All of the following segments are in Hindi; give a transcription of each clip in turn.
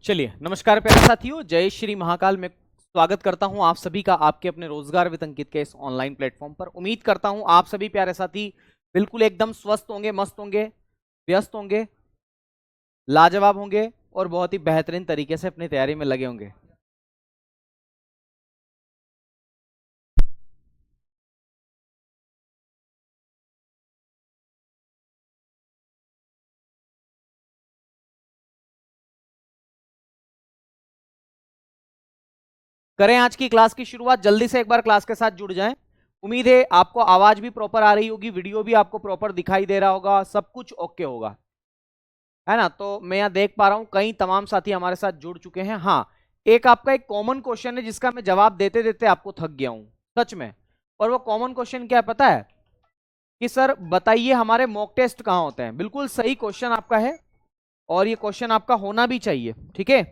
चलिए, नमस्कार प्यारे साथियों, जय श्री महाकाल में स्वागत करता हूं आप सभी का आपके अपने रोजगार विद अंकित के इस ऑनलाइन प्लेटफॉर्म पर। उम्मीद करता हूं आप सभी प्यारे साथी बिल्कुल एकदम स्वस्थ होंगे, मस्त होंगे, व्यस्त होंगे, लाजवाब होंगे और बहुत ही बेहतरीन तरीके से अपनी तैयारी में लगे होंगे। करें आज की क्लास की शुरुआत। जल्दी से एक बार क्लास के साथ जुड़ जाएं। उम्मीद है आपको आवाज भी प्रॉपर आ रही होगी, वीडियो भी आपको प्रॉपर दिखाई दे रहा होगा, सब कुछ ओके होगा, है ना। तो मैं यहाँ देख पा रहा हूँ कई तमाम साथी हमारे साथ जुड़ चुके हैं। हाँ, एक आपका एक कॉमन क्वेश्चन है जिसका मैं जवाब देते देते आपको थक गया हूँ सच में। और वो कॉमन क्वेश्चन क्या है पता है कि सर बताइए हमारे मॉक टेस्ट कहाँ होते हैं। बिल्कुल सही क्वेश्चन आपका है और ये क्वेश्चन आपका होना भी चाहिए, ठीक है।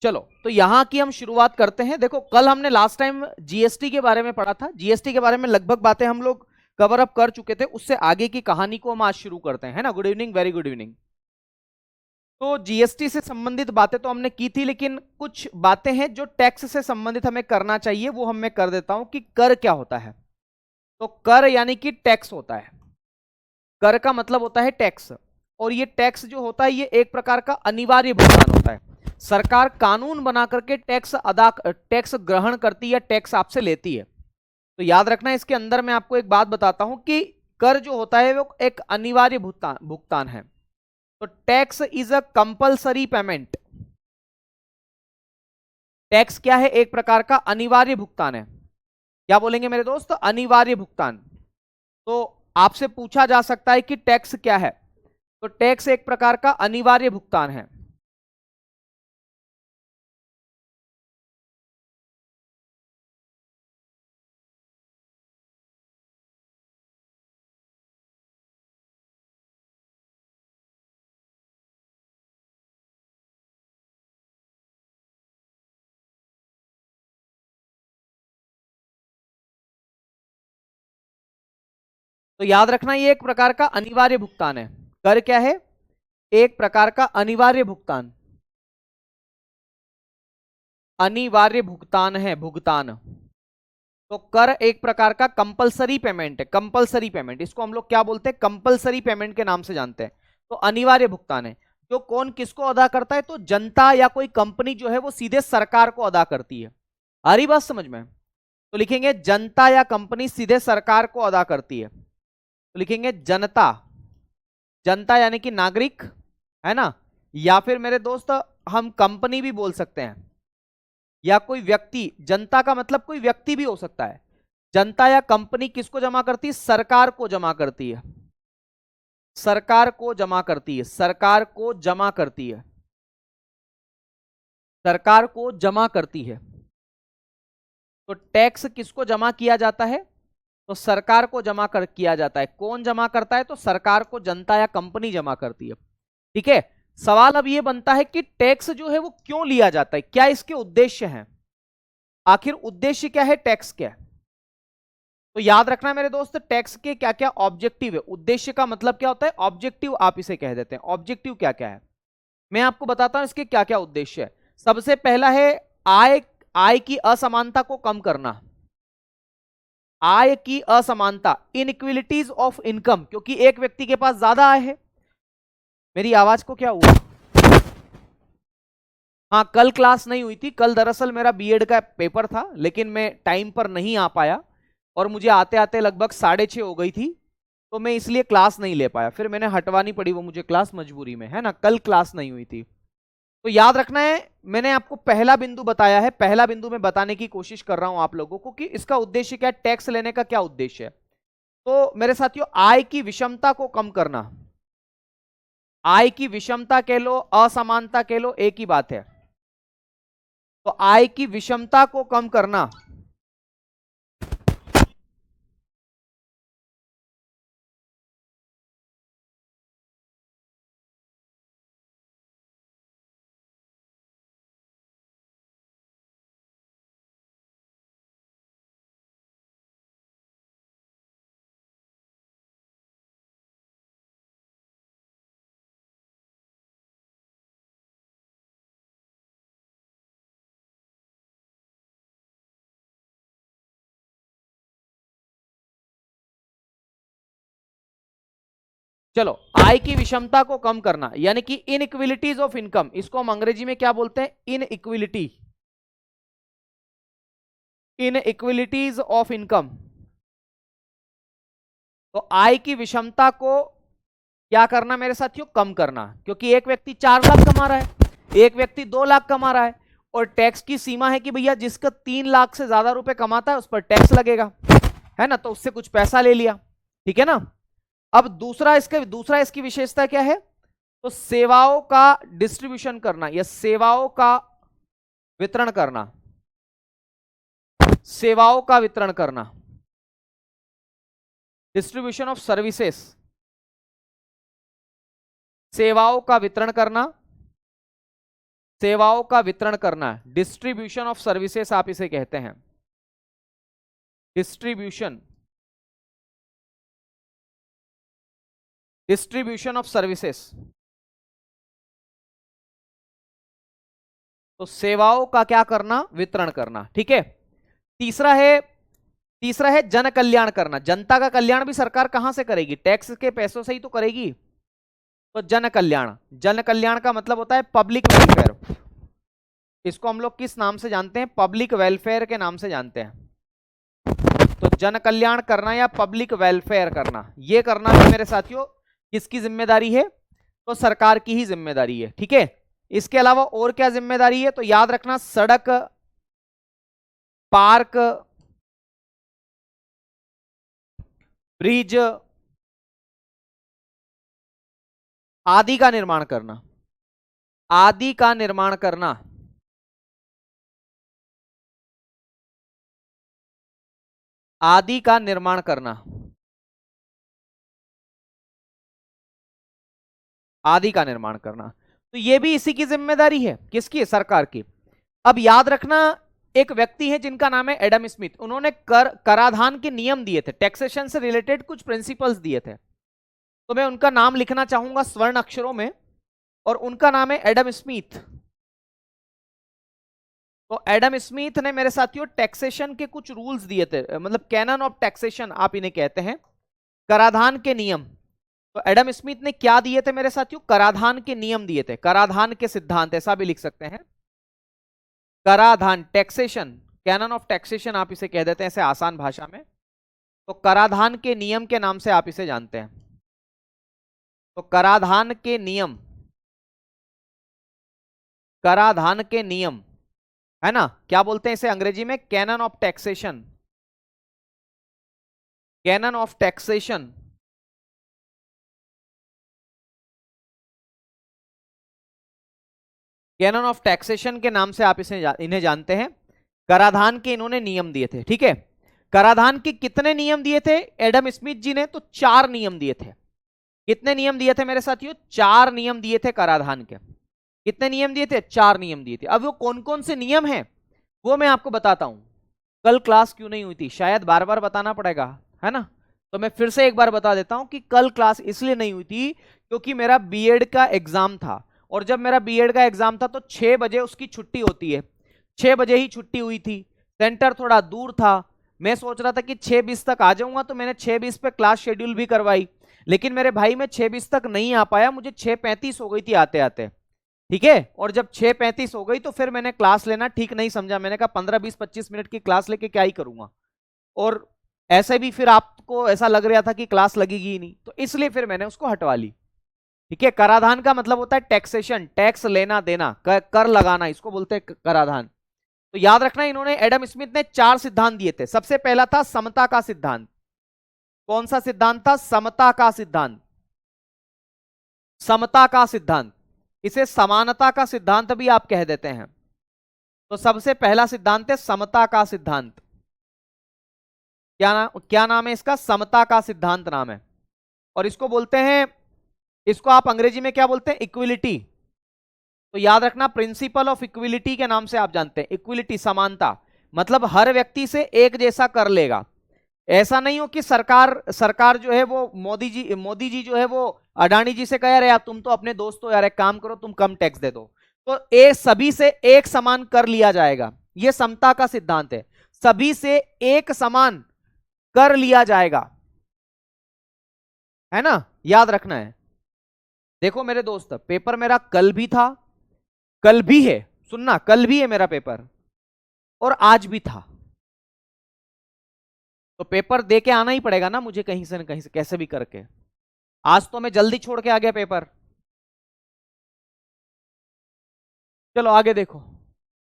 चलो तो यहां की हम शुरुआत करते हैं। देखो, कल हमने लास्ट टाइम जीएसटी के बारे में पढ़ा था। जीएसटी के बारे में लगभग बातें हम लोग कवर अप कर चुके थे। उससे आगे की कहानी को हम आज शुरू करते हैं, है ना। Good evening, very good evening. तो जीएसटी से संबंधित बातें तो हमने की थी, लेकिन कुछ बातें हैं जो टैक्स से संबंधित हमें करना चाहिए, वो हम मैं कर देता हूं कि कर क्या होता है। तो कर यानी कि टैक्स होता है। कर का मतलब होता है टैक्स। और ये टैक्स जो होता है ये एक प्रकार का अनिवार्य भुगतान होता है। सरकार कानून बना करके टैक्स ग्रहण करती है या टैक्स आपसे लेती है। तो याद रखना, इसके अंदर मैं आपको एक बात बताता हूं कि कर जो होता है वो एक अनिवार्य भुगतान भुगतान है। तो tax is a compulsory payment. Tax क्या है? एक प्रकार का अनिवार्य भुगतान है। क्या बोलेंगे मेरे दोस्त? अनिवार्य भुगतान। तो आपसे पूछा जा सकता है कि टैक्स क्या है। तो टैक्स एक प्रकार का अनिवार्य भुगतान है। तो याद रखना, ये एक प्रकार का अनिवार्य भुगतान है। कर क्या है? एक प्रकार का अनिवार्य भुगतान। अनिवार्य भुगतान है, भुगतान। तो कर एक प्रकार का कंपलसरी पेमेंट है। कंपलसरी पेमेंट, इसको हम लोग क्या बोलते हैं? कंपलसरी पेमेंट के नाम से जानते हैं। तो अनिवार्य भुगतान है। जो कौन किसको अदा करता है? तो जनता या कोई कंपनी जो है वो सीधे सरकार को अदा करती है। आ रही बात समझ में? तो लिखेंगे जनता या कंपनी सीधे सरकार को अदा करती है। तो लिखेंगे जनता। जनता यानी कि नागरिक, है ना। या फिर मेरे दोस्त हम कंपनी भी बोल सकते हैं, या कोई व्यक्ति। जनता का मतलब कोई व्यक्ति भी हो सकता है। जनता या कंपनी किसको जमा करती है? सरकार को जमा करती है। सरकार को जमा करती है। सरकार को जमा करती है। सरकार को जमा करती है। तो टैक्स किसको जमा किया जाता है? तो सरकार को जमा कर किया जाता है। कौन जमा करता है? तो सरकार को जनता या कंपनी जमा करती है, ठीक है। सवाल अब यह बनता है कि टैक्स जो है वो क्यों लिया जाता है, क्या इसके उद्देश्य हैं? आखिर उद्देश्य क्या है, टैक्स क्या है? तो याद रखना मेरे दोस्त, टैक्स के क्या क्या ऑब्जेक्टिव है। उद्देश्य का मतलब क्या होता है? ऑब्जेक्टिव आप इसे कह देते हैं। ऑब्जेक्टिव क्या क्या है मैं आपको बताता हूं, इसके क्या क्या उद्देश्य है। सबसे पहला है आय आय की असमानता को कम करना। आय की असमानता, इनइक्विलिटीज ऑफ इनकम, क्योंकि एक व्यक्ति के पास ज्यादा आय है। मेरी आवाज को क्या हुआ? हाँ, कल क्लास नहीं हुई थी। कल दरअसल मेरा बीएड का पेपर था, लेकिन मैं टाइम पर नहीं आ पाया और मुझे आते आते लगभग 6:30 हो गई थी। तो मैं इसलिए क्लास नहीं ले पाया, फिर मैंने हटवानी पड़ी वो मुझे क्लास मजबूरी में, है ना। कल क्लास नहीं हुई थी। तो याद रखना है, मैंने आपको पहला बिंदु बताया है। पहला बिंदु मैं बताने की कोशिश कर रहा हूं आप लोगों को कि इसका उद्देश्य क्या है, टैक्स लेने का क्या उद्देश्य है। तो मेरे साथियों, आय की विषमता को कम करना। आय की विषमता कह लो, असमानता कह लो, एक ही बात है। तो आय की विषमता को कम करना, चलो आय की विषमता को कम करना यानी कि इनइक्विलिटीज ऑफ इनकम, इसको हम अंग्रेजी में क्या बोलते हैं? इनइक्विलिटी, इनइक्विलिटीज ऑफ इनकम। तो आय की विषमता को क्या करना मेरे साथियों? कम करना, क्योंकि एक व्यक्ति 4 लाख कमा रहा है, एक व्यक्ति 2 लाख कमा रहा है, और टैक्स की सीमा है कि भैया जिसका 3 लाख से ज्यादा रुपए कमाता है उस पर टैक्स लगेगा, है ना? तो उससे कुछ पैसा ले लिया, ठीक है ना? अब दूसरा इसकी विशेषता क्या है? तो सेवाओं का डिस्ट्रीब्यूशन करना या सेवाओं का वितरण करना, सेवाओं का वितरण करना, डिस्ट्रीब्यूशन ऑफ सर्विसेज, सेवाओं का वितरण करना, सेवाओं का वितरण करना, डिस्ट्रीब्यूशन ऑफ सर्विसेज आप इसे कहते हैं, डिस्ट्रीब्यूशन, डिस्ट्रीब्यूशन ऑफ सर्विसेज। तो सेवाओं का क्या करना? वितरण करना, ठीक है। तीसरा है जन कल्याण करना। जनता का कल्याण भी सरकार कहां से करेगी? टैक्स के पैसों से ही तो करेगी। तो जन कल्याण, जन कल्याण का मतलब होता है पब्लिक वेलफेयर। इसको हम लोग किस नाम से जानते हैं? पब्लिक वेलफेयर के नाम से जानते हैं। तो जन कल्याण करना या पब्लिक वेलफेयर करना, यह करना भी मेरे साथियों किसकी जिम्मेदारी है? तो सरकार की ही जिम्मेदारी है, ठीक है। इसके अलावा और क्या जिम्मेदारी है? तो याद रखना, सड़क, पार्क, ब्रिज आदि का निर्माण करना, आदि का निर्माण करना, आदि का निर्माण करना, आदि का निर्माण करना। तो यह भी इसी की जिम्मेदारी है। किसकी? सरकार की। अब याद रखना, एक व्यक्ति है जिनका नाम है एडम स्मिथ। उन्होंने कराधान के नियम दिए थे, टैक्सेशन से रिलेटेड कुछ प्रिंसिपल्स दिए थे। तो मैं उनका नाम लिखना चाहूंगा स्वर्ण अक्षरों में, और उनका नाम है एडम स्मिथ। तो एडम स्मिथ ने मेरे साथियों टैक्सेशन के कुछ रूल्स दिए थे, मतलब कैनन ऑफ टैक्सेशन आप इन्हें कहते हैं, कराधान के नियम। तो एडम स्मिथ ने क्या दिए थे मेरे साथियों? कराधान के नियम दिए थे, कराधान के सिद्धांत, ऐसा भी लिख सकते हैं। कराधान, टैक्सेशन, कैनन ऑफ टैक्सेशन आप इसे कह देते हैं ऐसे आसान भाषा में। तो कराधान के नियम के नाम से आप इसे जानते हैं। तो कराधान के नियम, कराधान के नियम, है ना? क्या बोलते हैं इसे अंग्रेजी में? Canon of taxation, canon of taxation. Canon of taxation के नाम से आप इन्हें जानते हैं। कराधान के इन्होंने नियम दिए थे, ठीक है। कराधान के कितने नियम दिए थे एडम स्मिथ जी ने? तो 4 नियम दिए थे। कितने नियम दिए थे मेरे साथियों? 4 नियम दिए थे कराधान के। कितने नियम दिए थे? 4 नियम दिए थे। अब वो कौन कौन से नियम हैं वो मैं आपको बताता हूं। कल क्लास क्यों नहीं हुई थी, शायद बार बार बताना पड़ेगा, है ना? तो मैं फिर से एक बार बता देता हूं कि कल क्लास इसलिए नहीं हुई थी क्योंकि मेरा बीएड का एग्जाम था, और जब मेरा बीएड का एग्जाम था तो 6 बजे उसकी छुट्टी होती है, 6 बजे ही छुट्टी हुई थी। सेंटर थोड़ा दूर था, मैं सोच रहा था कि 6:20 तक आ जाऊंगा, तो मैंने 6:20 पे क्लास शेड्यूल भी करवाई। लेकिन मेरे भाई मैं 6:20 तक नहीं आ पाया, मुझे 6:35 हो गई थी आते आते, ठीक है। और जब 6:35 हो गई तो फिर मैंने क्लास लेना ठीक नहीं समझा। मैंने कहा 15, 20, 25 मिनट की क्लास लेके क्या ही करूंगा, और ऐसे भी फिर आपको ऐसा लग रहा था कि क्लास लगेगी ही नहीं, तो इसलिए फिर मैंने उसको हटवा ली, ठीक है। कराधान का मतलब होता है टैक्सेशन, टैक्स लेना देना, कर लगाना, इसको बोलते हैं कराधान। तो याद रखना, इन्होंने एडम स्मिथ ने 4 सिद्धांत दिए थे। सबसे पहला था समता का सिद्धांत। कौन सा सिद्धांत था? समता का सिद्धांत। समता का सिद्धांत, इसे समानता का सिद्धांत भी आप कह देते हैं। तो सबसे पहला सिद्धांत है समता का सिद्धांत। क्या नाम है इसका? समता का सिद्धांत नाम है। और इसको बोलते हैं, इसको आप अंग्रेजी में क्या बोलते हैं? इक्विलिटी। तो याद रखना, प्रिंसिपल ऑफ इक्विलिटी के नाम से आप जानते हैं। इक्विलिटी, समानता, मतलब हर व्यक्ति से एक जैसा कर लेगा। ऐसा नहीं हो कि सरकार जो है वो मोदी जी जो है वो अडानी जी से कह रहे यार तुम तो अपने दोस्त हो यार, एक काम करो तुम कम टैक्स दे दो, तो सभी से एक समान कर लिया जाएगा। यह समता का सिद्धांत है, सभी से एक समान कर लिया जाएगा, है ना, याद रखना है। देखो मेरे दोस्त, पेपर मेरा कल भी था, कल भी है, सुनना, कल भी है मेरा पेपर और आज भी था। तो पेपर दे के आना ही पड़ेगा ना मुझे, कहीं से न कहीं से, कैसे भी करके। आज तो मैं जल्दी छोड़ के आ गया पेपर। चलो आगे देखो,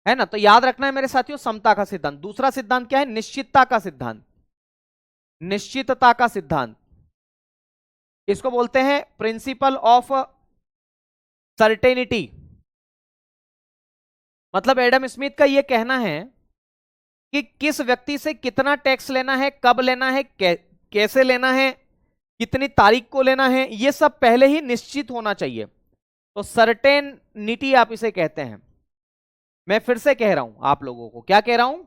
है ना। तो याद रखना है मेरे साथियों, समता का सिद्धांत। दूसरा सिद्धांत क्या है? निश्चितता का सिद्धांत। निश्चितता का सिद्धांत, इसको बोलते हैं प्रिंसिपल ऑफ सर्टेनिटी। मतलब एडम स्मिथ का यह कहना है कि किस व्यक्ति से कितना टैक्स लेना है, कब लेना है, कैसे लेना है, कितनी तारीख को लेना है, यह सब पहले ही निश्चित होना चाहिए। तो सर्टेनिटी आप इसे कहते हैं। मैं फिर से कह रहा हूं आप लोगों को, क्या कह रहा हूं?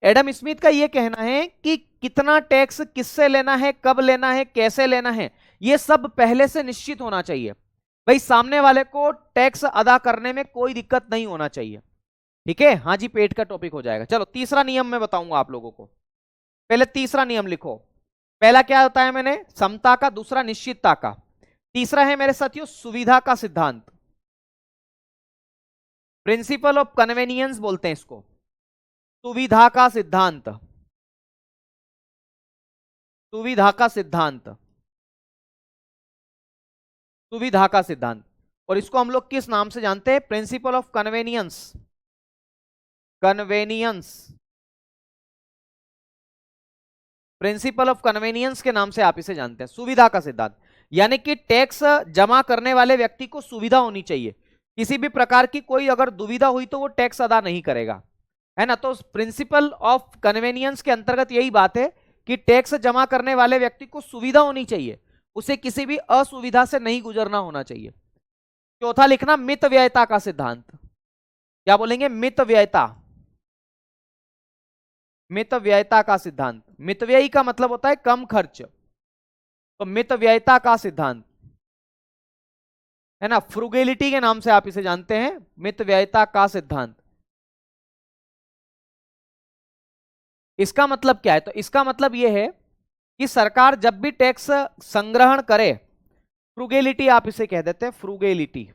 एडम स्मिथ का यह कहना है कि कितना टैक्स किससे लेना है, कब लेना है, कैसे लेना है, यह सब पहले से निश्चित होना चाहिए। भाई सामने वाले को टैक्स अदा करने में कोई दिक्कत नहीं होना चाहिए, ठीक है। हाँ जी, पेट का टॉपिक हो जाएगा। चलो तीसरा नियम मैं बताऊंगा आप लोगों को। पहले तीसरा नियम लिखो। पहला क्या होता है मैंने? समता का। दूसरा निश्चितता का। तीसरा है मेरे साथियों सुविधा का सिद्धांत। प्रिंसिपल ऑफ कन्वेनियंस बोलते हैं इसको, सुविधा का सिद्धांत। सुविधा का सिद्धांत, सुविधा का सिद्धांत। और इसको हम लोग किस नाम से जानते हैं? Principle of convenience. Convenience, principle of convenience के नाम से आप इसे जानते हैं, सुविधा का सिद्धांत। यानी कि टैक्स जमा करने वाले व्यक्ति को सुविधा होनी चाहिए, किसी भी प्रकार की कोई अगर दुविधा हुई तो वो टैक्स अदा नहीं करेगा, है ना। तो प्रिंसिपल ऑफ कन्वेनियंस के अंतर्गत यही बात है कि टैक्स जमा करने वाले व्यक्ति को सुविधा होनी चाहिए, उसे किसी भी असुविधा से नहीं गुजरना होना चाहिए। चौथा लिखना, मितव्ययता का सिद्धांत। क्या बोलेंगे? मितव्ययता। मितव्ययता का सिद्धांत। मितव्ययी का मतलब होता है कम खर्च, तो मितव्ययता का सिद्धांत, है ना। फ्रुगेलिटी के नाम से आप इसे जानते हैं, मितव्ययता का सिद्धांत। इसका मतलब क्या है? तो इसका मतलब यह है कि सरकार जब भी टैक्स संग्रहण करे, फ्रुगेलिटी आप इसे कह देते हैं, फ्रुगेलिटी।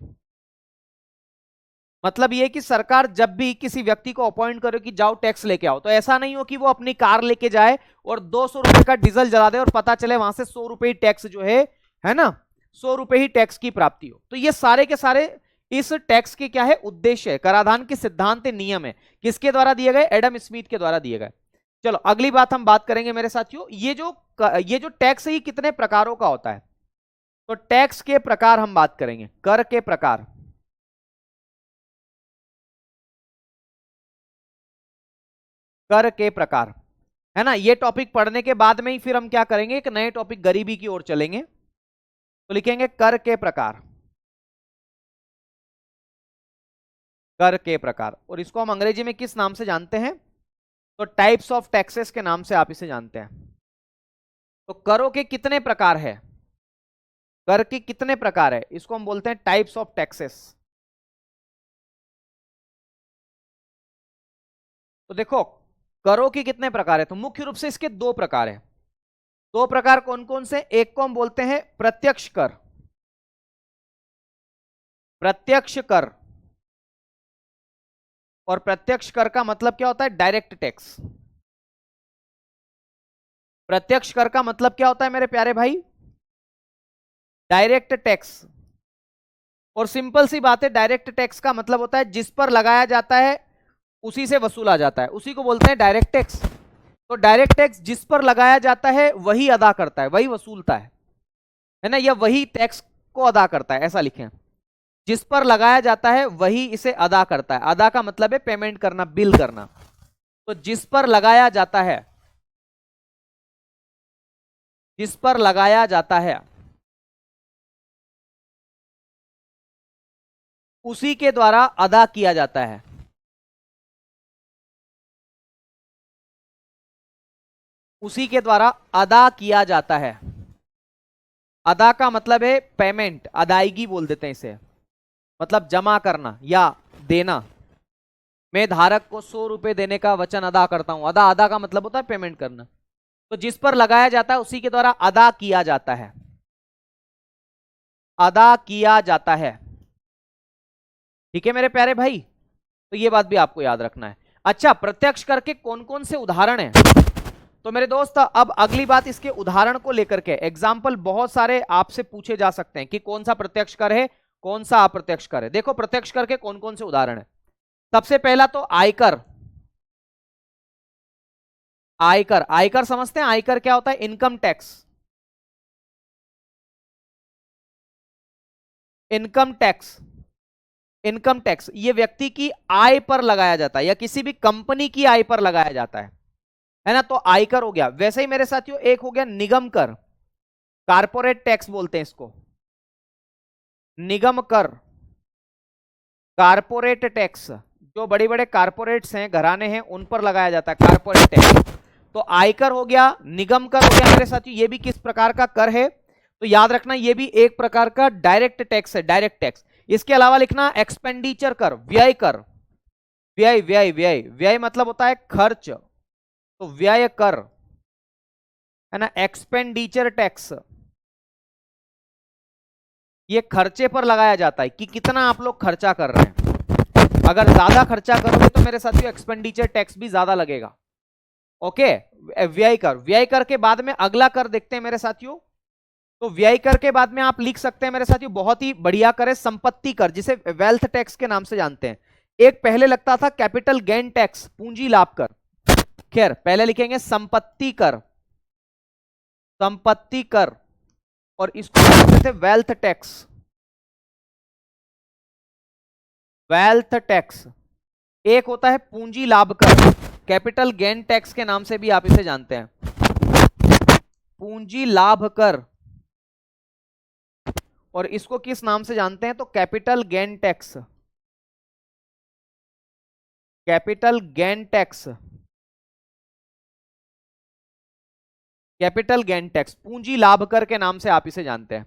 मतलब यह कि सरकार जब भी किसी व्यक्ति को अपॉइंट करे कि जाओ टैक्स लेके आओ, तो ऐसा नहीं हो कि वो अपनी कार लेके जाए और 200 रुपए का डीजल जला दे और पता चले वहां से 100 रुपए ही टैक्स जो है ना, 100 रुपए ही टैक्स की प्राप्ति हो। तो ये सारे के सारे इस टैक्स के क्या है? उद्देश्य है, कराधान के सिद्धांत नियम है। किसके द्वारा दिए गए? एडम स्मिथ के द्वारा दिए गए। चलो अगली बात हम बात करेंगे मेरे साथियों, ये जो टैक्स है ये कितने प्रकारों का होता है? तो टैक्स के प्रकार हम बात करेंगे, कर के प्रकार। कर के प्रकार, है ना। ये टॉपिक पढ़ने के बाद में ही फिर हम क्या करेंगे, एक नए टॉपिक गरीबी की ओर चलेंगे। तो लिखेंगे कर के प्रकार, कर के प्रकार। और इसको हम अंग्रेजी में किस नाम से जानते हैं? तो टाइप्स ऑफ टैक्सेस के नाम से आप इसे जानते हैं। तो करों के कितने प्रकार है? कर के कितने प्रकार है? इसको हम बोलते हैं टाइप्स ऑफ टैक्सेस। तो देखो करों के कितने प्रकार है? तो मुख्य रूप से इसके दो प्रकार है। दो प्रकार कौन कौन से? एक को हम बोलते हैं प्रत्यक्ष कर, प्रत्यक्ष कर। और प्रत्यक्ष कर का मतलब क्या होता है? Direct tax. प्रत्यक्ष कर का मतलब क्या होता है मेरे प्यारे भाई? Direct tax. और सिंपल सी बात है, डायरेक्ट टैक्स का मतलब होता है जिस पर लगाया जाता है उसी से वसूला जाता है, उसी को बोलते हैं डायरेक्ट टैक्स। तो डायरेक्ट टैक्स जिस पर लगाया जाता है वही अदा करता है, वही वसूलता है ना, या वही टैक्स को अदा करता है, ऐसा लिखें। जिस पर लगाया जाता है वही इसे अदा करता है। अदा का मतलब है पेमेंट करना, बिल करना। तो जिस पर लगाया जाता है, जिस पर लगाया जाता है उसी के द्वारा अदा किया जाता है। उसी के द्वारा अदा किया जाता है। अदा का मतलब है पेमेंट, अदायगी बोल देते हैं इसे, मतलब जमा करना या देना। मैं धारक को 100 रुपए देने का वचन अदा करता हूं। अदा, अदा का मतलब होता है पेमेंट करना। तो जिस पर लगाया जाता है उसी के द्वारा अदा किया जाता है, अदा किया जाता है। ठीक है मेरे प्यारे भाई, तो ये बात भी आपको याद रखना है। अच्छा, प्रत्यक्ष कर के कौन कौन से उदाहरण हैं? तो मेरे दोस्त अब अगली बात इसके उदाहरण को लेकर के, एग्जाम्पल बहुत सारे आपसे पूछे जा सकते हैं कि कौन सा प्रत्यक्ष कर है, कौन सा अप्रत्यक्ष कर है। देखो प्रत्यक्ष कर के कौन कौन से उदाहरण है। सबसे पहला तो आयकर। आयकर, आयकर समझते हैं? आयकर क्या होता है? Income tax. Income tax, income tax ये व्यक्ति की आय पर लगाया जाता है या किसी भी कंपनी की आय पर लगाया जाता है ना। तो आयकर हो गया। वैसे ही मेरे साथियों एक हो गया निगम कर, कारपोरेट टैक्स बोलते हैं इसको, निगम कर, कारपोरेट टैक्स। जो बड़े बड़े कारपोरेट्स हैं, घराने हैं, उन पर लगाया जाता है कारपोरेट टैक्स। तो आयकर हो गया, निगम कर हो गया मेरे साथियों। ये भी किस प्रकार का कर है? तो याद रखना ये भी एक प्रकार का डायरेक्ट टैक्स है, डायरेक्ट टैक्स। इसके अलावा लिखना एक्सपेंडिचर कर, व्यय कर। व्यय, व्यय, व्यय, व्यय मतलब होता है खर्च, तो व्यय कर है ना। एक्सपेंडिचर टैक्स ये खर्चे पर लगाया जाता है कि कितना आप लोग खर्चा कर रहे हैं। अगर ज्यादा खर्चा करोगे तो मेरे साथियों एक्सपेंडिचर टैक्स भी ज्यादा लगेगा। ओके, व्यय कर। व्यय कर के बाद में अगला कर देखते हैं मेरे साथियों। तो व्यय कर के बाद में आप लिख सकते हैं मेरे साथियों, बहुत ही बढ़िया कर है संपत्ति कर, जिसे वेल्थ टैक्स के नाम से जानते हैं। एक पहले लगता था कैपिटल गेन टैक्स, पूंजी लाभ कर। खैर पहले लिखेंगे संपत्ति कर, संपत्ति कर, और इसको कहते थे वेल्थ टैक्स, वेल्थ टैक्स। एक होता है पूंजी लाभ कर, कैपिटल गेन टैक्स के नाम से भी आप इसे जानते हैं, पूंजी लाभ कर। और इसको किस नाम से जानते हैं? तो capital gain tax, capital gain tax, capital gain tax, पूंजी लाभ कर के नाम से आप इसे जानते हैं।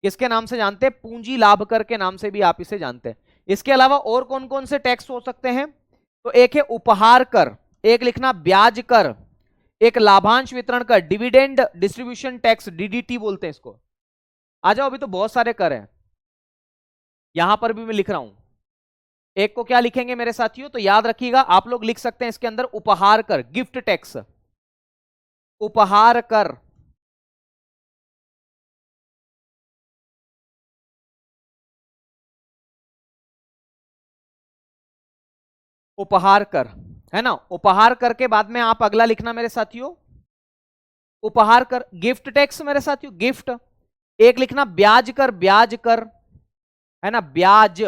किसके नाम से जानते हैं? पूंजी लाभ कर के नाम से भी आप इसे जानते हैं। इसके अलावा और कौन कौन से टैक्स हो सकते हैं? तो एक है उपहार कर, एक लिखना ब्याज कर, एक लाभांश वितरण कर, डिविडेंड डिस्ट्रीब्यूशन टैक्स, डीडीटी बोलते हैं इसको। आ जाओ, अभी तो बहुत सारे कर हैं, यहां पर भी मैं लिख रहा हूं। एक को क्या लिखेंगे मेरे साथियों? तो याद रखिएगा, आप लोग लिख सकते हैं इसके अंदर उपहार कर, गिफ्ट टैक्स, उपहार कर, उपहार कर, है ना। उपहार कर के बाद में आप अगला लिखना मेरे साथियों, उपहार कर, गिफ्ट टैक्स मेरे साथियों, गिफ्ट। एक लिखना ब्याज कर, ब्याज कर, है ना, ब्याज,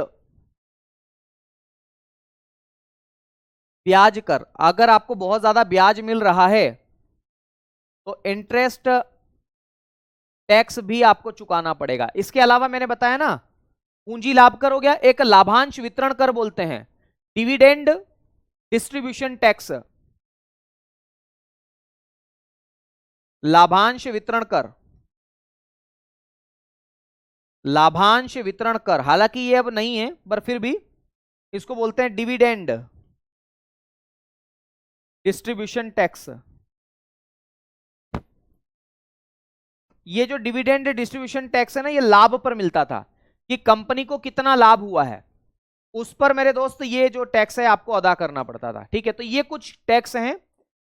ब्याज कर। अगर आपको बहुत ज्यादा ब्याज मिल रहा है तो इंटरेस्ट टैक्स भी आपको चुकाना पड़ेगा। इसके अलावा मैंने बताया ना, पूंजी लाभ कर हो गया, एक लाभांश वितरण कर बोलते हैं, डिविडेंड डिस्ट्रीब्यूशन टैक्स, लाभांश वितरण कर, लाभांश वितरण कर। हालांकि ये अब नहीं है, पर फिर भी इसको बोलते हैं डिविडेंड डिस्ट्रीब्यूशन टैक्स। ये जो डिविडेंड डिस्ट्रीब्यूशन टैक्स है ना, ये लाभ पर मिलता था कि कंपनी को कितना लाभ हुआ है, उस पर मेरे दोस्त ये जो टैक्स है आपको अदा करना पड़ता था। ठीक है, तो ये कुछ टैक्स हैं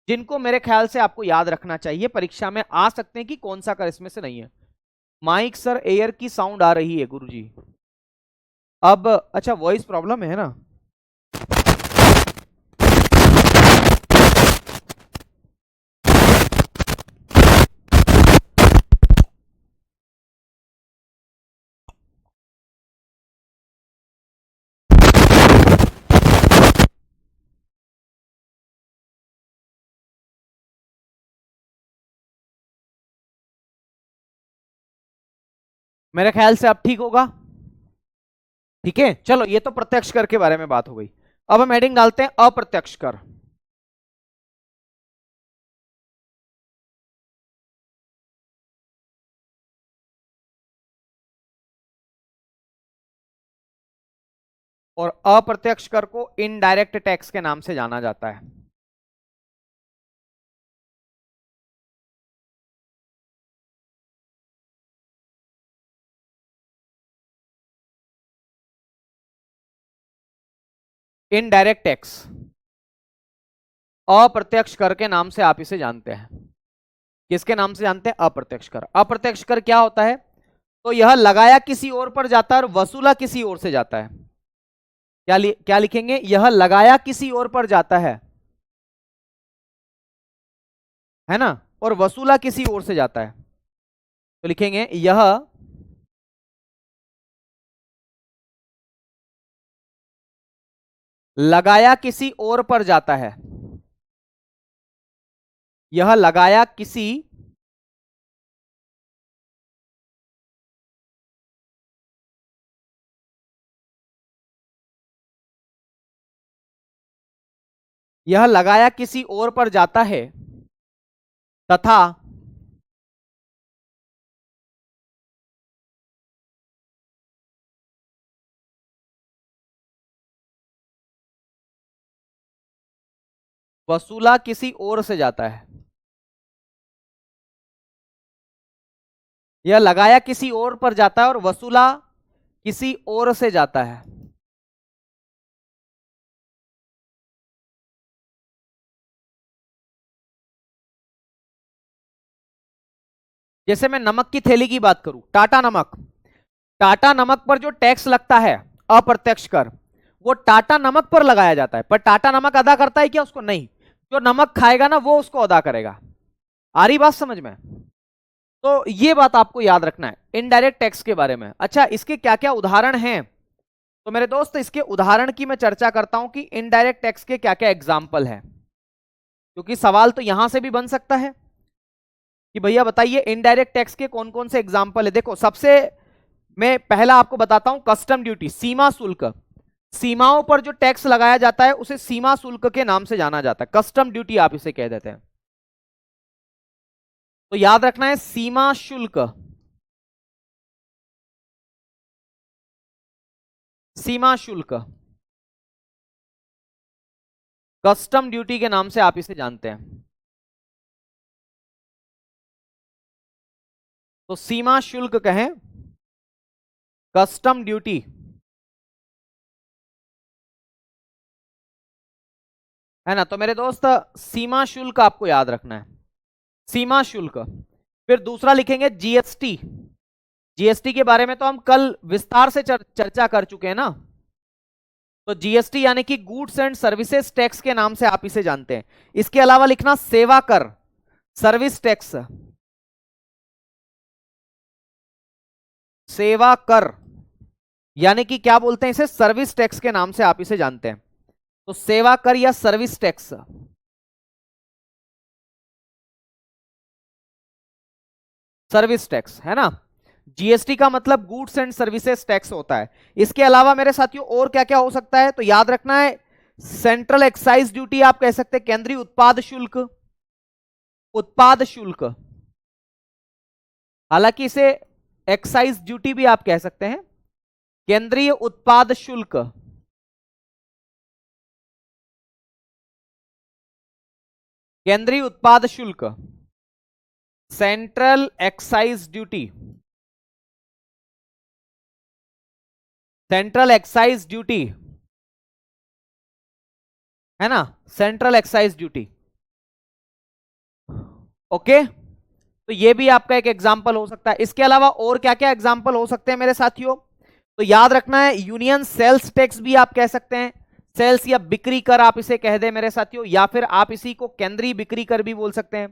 जिनको मेरे ख्याल से आपको याद रखना चाहिए, परीक्षा में आ सकते हैं कि कौन सा कर इसमें से नहीं है। माइक सर, एयर की साउंड आ रही है गुरुजी। अब अच्छा, वॉइस प्रॉब्लम है ना? मेरे ख्याल से अब ठीक होगा। ठीक है, चलो ये तो प्रत्यक्ष कर के बारे में बात हो गई। अब हम हेडिंग डालते हैं अप्रत्यक्ष कर। और अप्रत्यक्ष कर को इनडायरेक्ट टैक्स के नाम से जाना जाता है। इनडायरेक्ट टैक्स अप्रत्यक्ष कर के नाम से आप इसे जानते हैं। किसके नाम से जानते हैं? अप्रत्यक्ष कर। अप्रत्यक्ष कर क्या होता है? तो यह लगाया किसी और पर जाता है और वसूला किसी और से जाता है। क्या लिखेंगे? यह लगाया किसी और पर जाता है ना, और वसूला किसी और से जाता है। तो लिखेंगे यह लगाया किसी और पर जाता है। यह लगाया किसी यह लगाया किसी और पर जाता है तथा वसूला किसी और से जाता है। यह लगाया किसी और पर जाता है और वसूला किसी और से जाता है। जैसे मैं नमक की थैली की बात करूं, टाटा नमक, टाटा नमक पर जो टैक्स लगता है अप्रत्यक्ष कर, वो टाटा नमक पर लगाया जाता है, पर टाटा नमक अदा करता है क्या उसको? नहीं। जो नमक खाएगा ना वो उसको अदा करेगा। आ रही बात समझ में? तो ये बात आपको याद रखना है इनडायरेक्ट टैक्स के बारे में। अच्छा, इसके क्या क्या उदाहरण हैं? तो मेरे दोस्त इसके उदाहरण की मैं चर्चा करता हूं कि इनडायरेक्ट टैक्स के क्या क्या एग्जाम्पल है, क्योंकि सवाल तो यहां से भी बन सकता है कि भैया बताइए इनडायरेक्ट टैक्स के कौन कौन से एग्जाम्पल है। देखो, सबसे मैं पहला आपको बताता हूं कस्टम ड्यूटी, सीमा शुल्क। सीमाओं पर जो टैक्स लगाया जाता है उसे सीमा शुल्क के नाम से जाना जाता है, कस्टम ड्यूटी आप इसे कह देते हैं। तो याद रखना है सीमा शुल्क, सीमा शुल्क कस्टम ड्यूटी के नाम से आप इसे जानते हैं। तो सीमा शुल्क कहें, कस्टम ड्यूटी, है ना। तो मेरे दोस्त सीमा शुल्क आपको याद रखना है, सीमा शुल्क। फिर दूसरा लिखेंगे जीएसटी। जीएसटी के बारे में तो हम कल विस्तार से चर्चा कर चुके हैं ना। तो जीएसटी यानी कि गुड्स एंड सर्विसेज टैक्स के नाम से आप इसे जानते हैं। इसके अलावा लिखना सेवा कर, सर्विस टैक्स, सेवा कर यानी कि क्या बोलते हैं इसे? सर्विस टैक्स के नाम से आप इसे जानते हैं। तो सेवा कर या सर्विस टैक्स, सर्विस टैक्स, है ना। जीएसटी का मतलब गुड्स एंड सर्विसेज टैक्स होता है। इसके अलावा मेरे साथियों और क्या क्या हो सकता है? तो याद रखना है सेंट्रल एक्साइज ड्यूटी आप कह सकते हैं, केंद्रीय उत्पाद शुल्क, उत्पाद शुल्क, हालांकि इसे एक्साइज ड्यूटी भी आप कह सकते हैं, केंद्रीय उत्पाद शुल्क, केंद्रीय उत्पाद शुल्क, central excise duty, central excise duty, है ना, सेंट्रल एक्साइज ड्यूटी। ओके, तो ये भी आपका एक एग्जाम्पल हो सकता है। इसके अलावा और क्या क्या एग्जाम्पल हो सकते हैं मेरे साथियों? तो याद रखना है यूनियन सेल्स टैक्स भी आप कह सकते हैं, सेल्स या बिक्री कर आप इसे कह दे मेरे साथियों, या फिर आप इसी को केंद्रीय बिक्री कर भी बोल सकते हैं।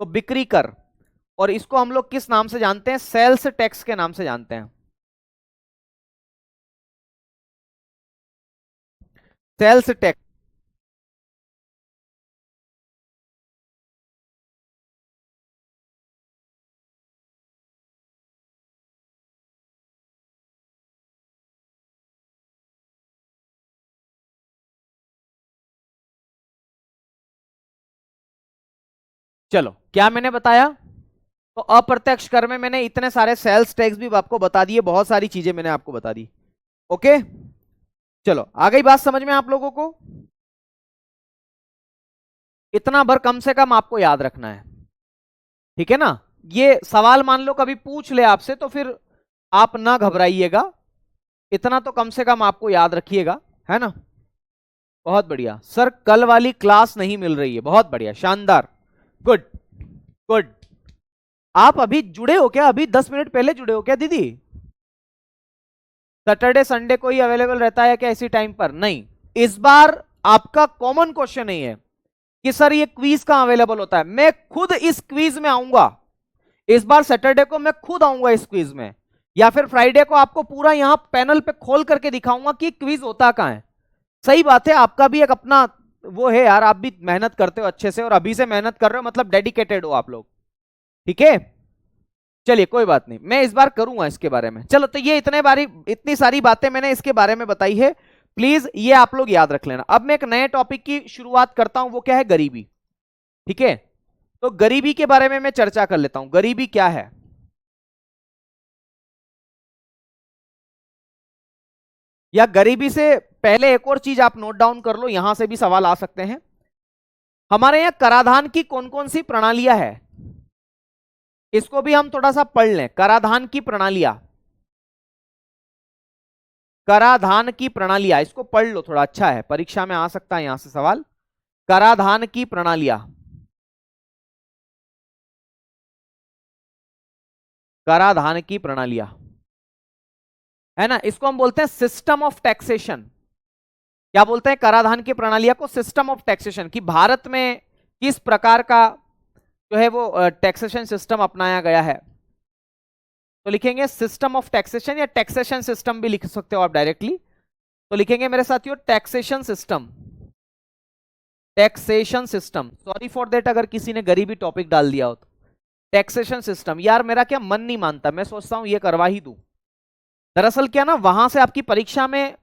तो बिक्री कर, और इसको हम लोग किस नाम से जानते हैं? सेल्स टैक्स के नाम से जानते हैं, सेल्स टैक्स। चलो क्या मैंने बताया, तो अप्रत्यक्ष कर में मैंने इतने सारे सेल्स टैक्स भी आपको बता दिए, बहुत सारी चीजें मैंने आपको बता दी। ओके चलो आ गई बात समझ में आप लोगों को, इतना भर कम से कम आपको याद रखना है, ठीक है ना। ये सवाल मान लो कभी पूछ ले आपसे तो फिर आप ना घबराइएगा, इतना तो कम से कम आपको याद रखिएगा, है ना। बहुत बढ़िया सर, कल वाली क्लास नहीं मिल रही है, बहुत बढ़िया शानदार, गुड गुड। आप अभी जुड़े हो क्या, अभी 10 मिनट पहले जुड़े हो क्या दीदी? सैटरडे संडे को ही अवेलेबल रहता है क्या इसी टाइम पर? नहीं, इस बार आपका कॉमन क्वेश्चन नहीं है कि सर ये क्विज कहां अवेलेबल होता है। मैं खुद इस क्विज में आऊंगा, इस बार सैटरडे को मैं खुद आऊंगा इस क्विज में, या फिर फ्राइडे को आपको पूरा यहां पैनल पे खोल करके दिखाऊंगा कि क्विज होता कहां है। सही बात है, आपका भी एक अपना वो है यार, आप भी मेहनत करते हो अच्छे से, और अभी से मेहनत कर रहे हो मतलब डेडिकेटेड हो आप लोग, ठीक है। चलिए कोई बात नहीं, मैं इस बार करूंगा इसके बारे में। चलो तो ये इतनी सारी बातें मैंने इसके बारे में बताई है, प्लीज ये आप लोग याद रख लेना। अब मैं एक नए टॉपिक की शुरुआत करता हूं, वो क्या है, गरीबी, ठीक है। तो गरीबी के बारे में मैं चर्चा कर लेता हूं, गरीबी क्या है। या गरीबी से पहले एक और चीज आप नोट डाउन कर लो, यहां से भी सवाल आ सकते हैं। हमारे यहां कराधान की कौन कौन सी प्रणालियां है, इसको भी हम थोड़ा सा पढ़ लें। कराधान की प्रणालियां, कराधान की प्रणालियां, इसको पढ़ लो थोड़ा, अच्छा है, परीक्षा में आ सकता है यहां से सवाल। कराधान की प्रणालियां, कराधान की प्रणालियां, है ना, इसको हम बोलते हैं सिस्टम ऑफ टैक्सेशन। क्या बोलते हैं कराधान की प्रणालियां को? सिस्टम ऑफ टैक्सेशन, कि भारत में किस प्रकार का जो है वो टैक्सेशन सिस्टम अपनाया गया है। तो लिखेंगे सिस्टम ऑफ टैक्सेशन, या टैक्सेशन सिस्टम भी लिख सकते हो आप डायरेक्टली। तो लिखेंगे मेरे साथियों taxation system, taxation system, sorry for that अगर किसी ने गरीबी टॉपिक डाल दिया हो तो। टैक्सेशन सिस्टम, यार मेरा क्या मन नहीं मानता, मैं सोचता हूं ये करवा ही दूं। दरअसल क्या ना, वहां से आपकी परीक्षा में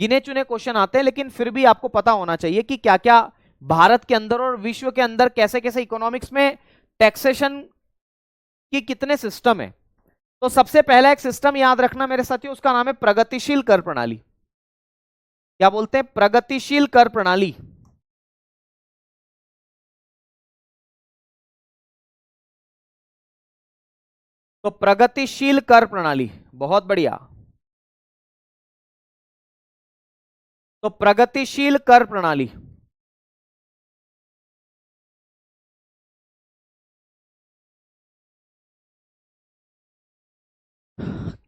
गिने चुने क्वेश्चन आते हैं, लेकिन फिर भी आपको पता होना चाहिए कि क्या क्या भारत के अंदर और विश्व के अंदर कैसे कैसे इकोनॉमिक्स में टैक्सेशन की कितने सिस्टम है। तो सबसे पहला एक सिस्टम याद रखना मेरे साथियों, उसका नाम है प्रगतिशील कर प्रणाली। क्या बोलते हैं? प्रगतिशील कर प्रणाली। तो प्रगतिशील कर प्रणाली, बहुत बढ़िया। तो प्रगतिशील कर प्रणाली,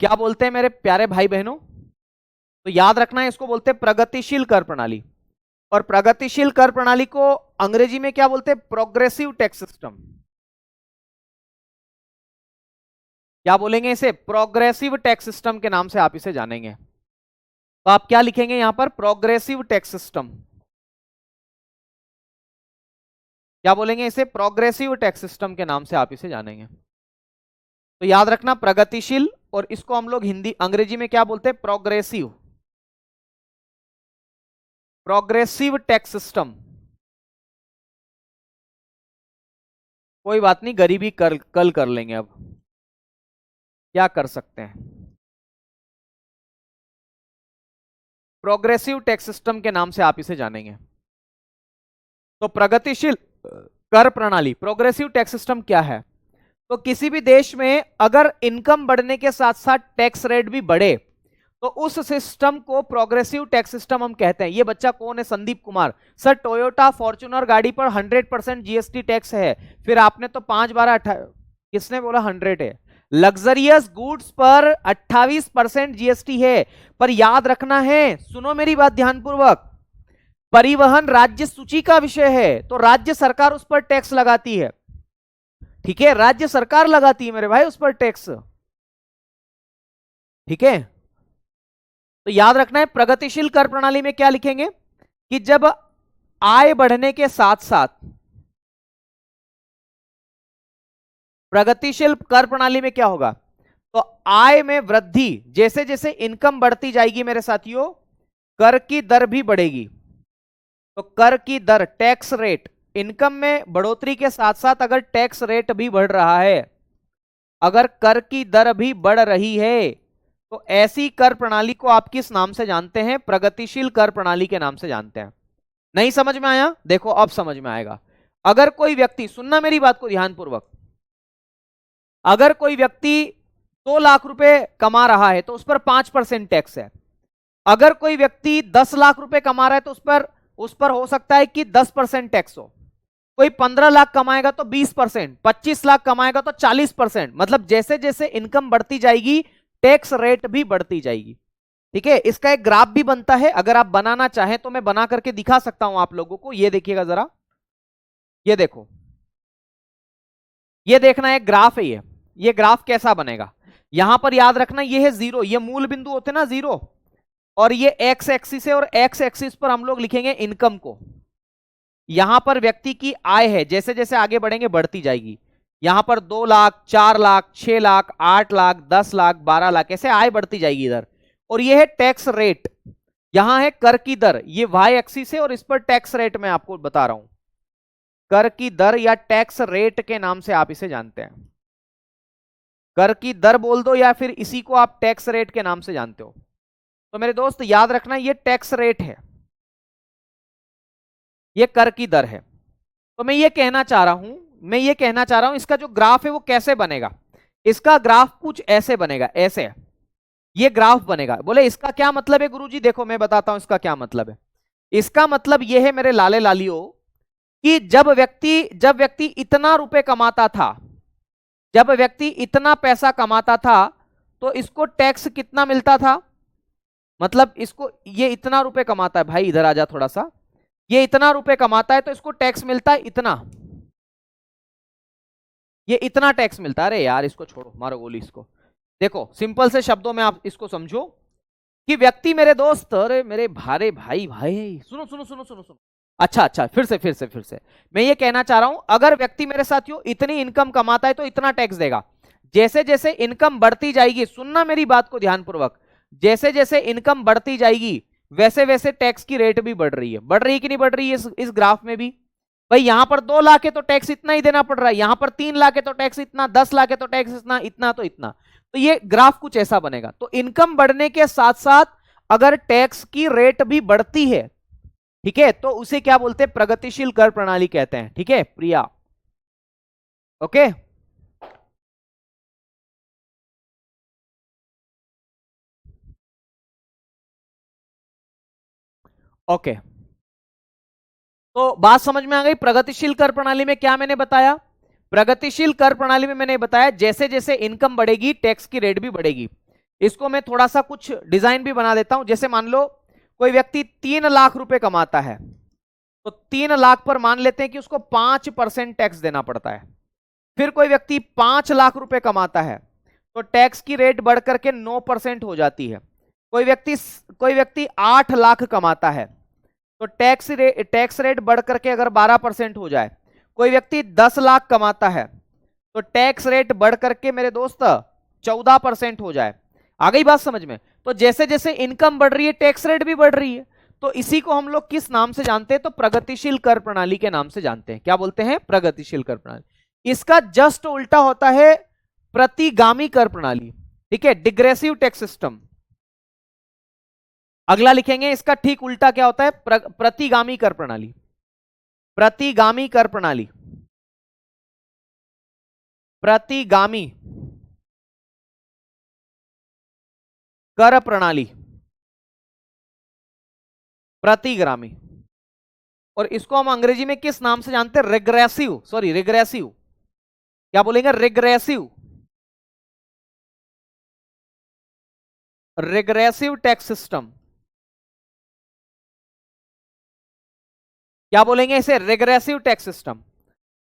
क्या बोलते हैं मेरे प्यारे भाई बहनों? तो याद रखना है, इसको बोलते हैं प्रगतिशील कर प्रणाली। और प्रगतिशील कर प्रणाली को अंग्रेजी में क्या बोलते हैं? Progressive tax system. क्या बोलेंगे इसे? प्रोग्रेसिव टैक्स सिस्टम के नाम से आप इसे जानेंगे। तो आप क्या लिखेंगे यहां पर? Progressive tax system. क्या बोलेंगे इसे? प्रोग्रेसिव टैक्स सिस्टम के नाम से आप इसे जानेंगे। तो याद रखना प्रगतिशील, और इसको हम लोग हिंदी अंग्रेजी में क्या बोलते हैं? Progressive, progressive tax system. कोई बात नहीं, गरीबी कल कर लेंगे, अब क्या कर सकते हैं। प्रोग्रेसिव टैक्स सिस्टम के नाम से आप इसे जानेंगे। तो प्रगतिशील कर प्रणाली, प्रोग्रेसिव टैक्स सिस्टम क्या है? तो किसी भी देश में अगर इनकम बढ़ने के साथ साथ टैक्स रेट भी बढ़े तो उस सिस्टम को प्रोग्रेसिव टैक्स सिस्टम हम कहते हैं। ये बच्चा कौन है? Sandeep Kumar. Sir Toyota Fortuner गाड़ी पर 100% जीएसटी टैक्स है। फिर आपने तो 5 12 किसने बोला 100 है? लग्जरियस गुड्स पर 28% जीएसटी है। पर याद रखना है, सुनो मेरी बात ध्यानपूर्वक, परिवहन राज्य सूची का विषय है, तो राज्य सरकार उस पर टैक्स लगाती है, ठीक है, राज्य सरकार लगाती है मेरे भाई उस पर टैक्स, ठीक है। तो याद रखना है प्रगतिशील कर प्रणाली में क्या लिखेंगे कि जब आय बढ़ने के साथ साथ, प्रगतिशील कर प्रणाली में क्या होगा? तो आय में वृद्धि, जैसे जैसे इनकम बढ़ती जाएगी मेरे साथियों, कर की दर भी बढ़ेगी। तो कर की दर, टैक्स रेट इनकम में बढ़ोतरी के साथ साथ अगर टैक्स रेट भी बढ़ रहा है, अगर कर की दर भी बढ़ रही है, तो ऐसी कर प्रणाली को आप किस नाम से जानते हैं? प्रगतिशील कर प्रणाली के नाम से जानते हैं। नहीं समझ में आया? देखो अब समझ में आएगा। अगर कोई व्यक्ति, सुनना मेरी बात को ध्यानपूर्वक, अगर कोई व्यक्ति 2 लाख रुपए कमा रहा है तो उस पर 5% टैक्स है। अगर कोई व्यक्ति 10 लाख रुपए कमा रहा है तो उस पर हो सकता है कि 10% टैक्स हो। कोई 15 लाख कमाएगा तो 20%, 25 लाख कमाएगा तो 40%। मतलब जैसे जैसे इनकम बढ़ती जाएगी टैक्स रेट भी बढ़ती जाएगी। ठीक है, इसका एक ग्राफ भी बनता है, अगर आप बनाना चाहें तो मैं बना करके दिखा सकता हूं आप लोगों को। ये देखिएगा जरा, ये देखो, ये देखना एक ग्राफ है। ये ग्राफ कैसा बनेगा, यहां पर याद रखना ये है 0, ये मूल बिंदु होते ना 0, और ये एक्स एक्सिस है, और एक्स एक्सिस पर हम लोग लिखेंगे इनकम को। यहां पर व्यक्ति की आय है, जैसे जैसे आगे बढ़ेंगे बढ़ती जाएगी। यहां पर 2 लाख, 4 लाख, 6 लाख, 8 लाख, 10 लाख, 12 लाख, ऐसे आय बढ़ती जाएगी इधर। और ये है टैक्स रेट, यहां है कर की दर, ये वाई एक्सिस है, और इस पर टैक्स रेट मैं आपको बता रहा हूं। कर की दर या टैक्स रेट के नाम से आप इसे जानते हैं। कर की दर बोल दो या फिर इसी को आप टैक्स रेट के नाम से जानते हो। तो मेरे दोस्त याद रखना ये टैक्स रेट है, ये कर की दर है। तो मैं ये कहना चाह रहा हूं इसका जो ग्राफ है वो कैसे बनेगा। इसका ग्राफ कुछ ऐसे बनेगा, ऐसे ये ग्राफ बनेगा। बोले इसका क्या मतलब है गुरुजी? देखो मैं बताता हूं इसका क्या मतलब है। इसका मतलब यह है मेरे लाले लालियों कि जब व्यक्ति इतना रुपए कमाता था, जब व्यक्ति इतना पैसा कमाता था, तो इसको टैक्स कितना मिलता था? मतलब इसको, ये इतना रुपए कमाता है भाई, इधर आ जा थोड़ा सा, ये इतना रुपए कमाता है तो इसको टैक्स मिलता है इतना, ये इतना टैक्स मिलता है। अरे यार इसको छोड़ो, मारो गोली इसको। देखो सिंपल से शब्दों में आप इसको समझो कि व्यक्ति, मेरे दोस्त, अरे मेरे भारे भाई भाई सुनो सुनो सुनो सुनो सुनो, अच्छा फिर से मैं ये कहना चाह रहा हूं, अगर व्यक्ति मेरे साथियों इतनी इनकम कमाता है तो इतना टैक्स देगा। जैसे जैसे इनकम बढ़ती जाएगी, सुनना मेरी बात को ध्यानपूर्वक, जैसे जैसे इनकम बढ़ती जाएगी वैसे वैसे टैक्स की रेट भी बढ़ रही है कि नहीं बढ़ रही है? इस ग्राफ में भी भाई, यहां पर 2 लाख है तो टैक्स इतना ही देना पड़ रहा है, यहां पर 3 लाख है तो टैक्स इतना, 10 लाख है तो टैक्स इतना, इतना तो इतना। तो ये ग्राफ कुछ ऐसा बनेगा। तो इनकम बढ़ने के साथ साथ अगर टैक्स की रेट भी बढ़ती है, ठीक है, तो उसे क्या बोलते हैं? प्रगतिशील कर प्रणाली कहते हैं। ठीक है प्रिया, ओके। ओके, तो बात समझ में आ गई। प्रगतिशील कर प्रणाली में क्या मैंने बताया? प्रगतिशील कर प्रणाली में मैंने बताया जैसे जैसे इनकम बढ़ेगी टैक्स की रेट भी बढ़ेगी। इसको मैं थोड़ा सा कुछ डिजाइन भी बना देता हूं। जैसे मान लो कोई व्यक्ति 3 लाख रुपए कमाता है, तो 3 लाख पर मान लेते हैं कि उसको 5% टैक्स देना पड़ता है। फिर कोई व्यक्ति 5 लाख रुपए कमाता है तो टैक्स की रेट बढ़ करके 9% हो जाती है। कोई व्यक्ति 8 लाख कमाता है तो टैक्स रेट बढ़ करके अगर 12% हो जाए। कोई व्यक्ति 10 लाख कमाता है तो टैक्स रेट बढ़ करके मेरे दोस्त 14% हो जाए। आ गई बात समझ में? तो जैसे जैसे इनकम बढ़ रही है टैक्स रेट भी बढ़ रही है। तो इसी को हम लोग किस नाम से जानते हैं? तो प्रगतिशील कर प्रणाली के नाम से जानते हैं। क्या बोलते हैं? प्रगतिशील कर प्रणाली। इसका जस्ट उल्टा होता है प्रतिगामी कर प्रणाली। ठीक है, डिग्रेसिव टैक्स सिस्टम। अगला लिखेंगे, इसका ठीक उल्टा क्या होता है? प्रतिगामी कर प्रणाली। प्रतिगामी कर प्रणाली, प्रतिगामी कर प्रणाली, प्रतिगामी। और इसको हम अंग्रेजी में किस नाम से जानते हैं? Regressive, sorry regressive. क्या बोलेंगे? Regressive, regressive tax system. क्या बोलेंगे इसे? Regressive tax system.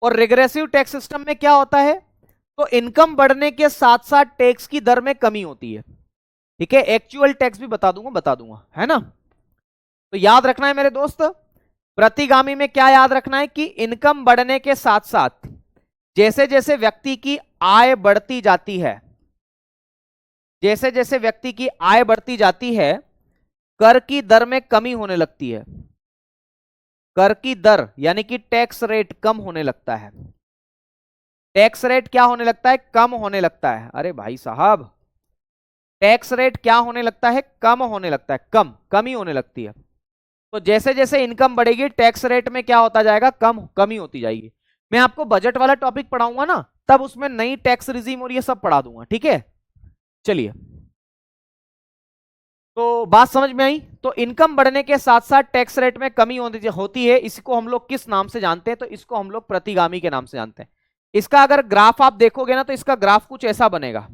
और रिग्रेसिव टैक्स सिस्टम में क्या होता है? तो इनकम बढ़ने के साथ साथ टैक्स की दर में कमी होती है। ठीक है, एक्चुअल टैक्स भी बता दूंगा, है ना? तो याद रखना है मेरे दोस्त, प्रतिगामी में क्या याद रखना है कि इनकम बढ़ने के साथ साथ जैसे जैसे व्यक्ति की आय बढ़ती जाती है, जैसे जैसे व्यक्ति की आय बढ़ती जाती है, कर की दर में कमी होने लगती है। कर की दर यानी कि टैक्स रेट कम होने लगता है। टैक्स रेट क्या होने लगता है? कम होने लगता है। अरे भाई साहब, टैक्स रेट क्या होने लगता है? कम होने लगता है। कम ही होने लगती है। तो जैसे जैसे इनकम बढ़ेगी टैक्स रेट में क्या होता जाएगा? कमी होती जाएगी। मैं आपको बजट वाला टॉपिक पढ़ाऊंगा ना, तब उसमें नई टैक्स रिजीम और ये सब पढ़ा दूंगा, ठीक है? चलिए, तो बात समझ में आई? तो इनकम बढ़ने के साथ साथ टैक्स रेट में कमी होती है। इसको हम लोग किस नाम से जानते हैं? तो इसको हम लोग प्रतिगामी के नाम से जानते हैं। इसका अगर ग्राफ आप देखोगे ना, तो इसका ग्राफ कुछ ऐसा बनेगा।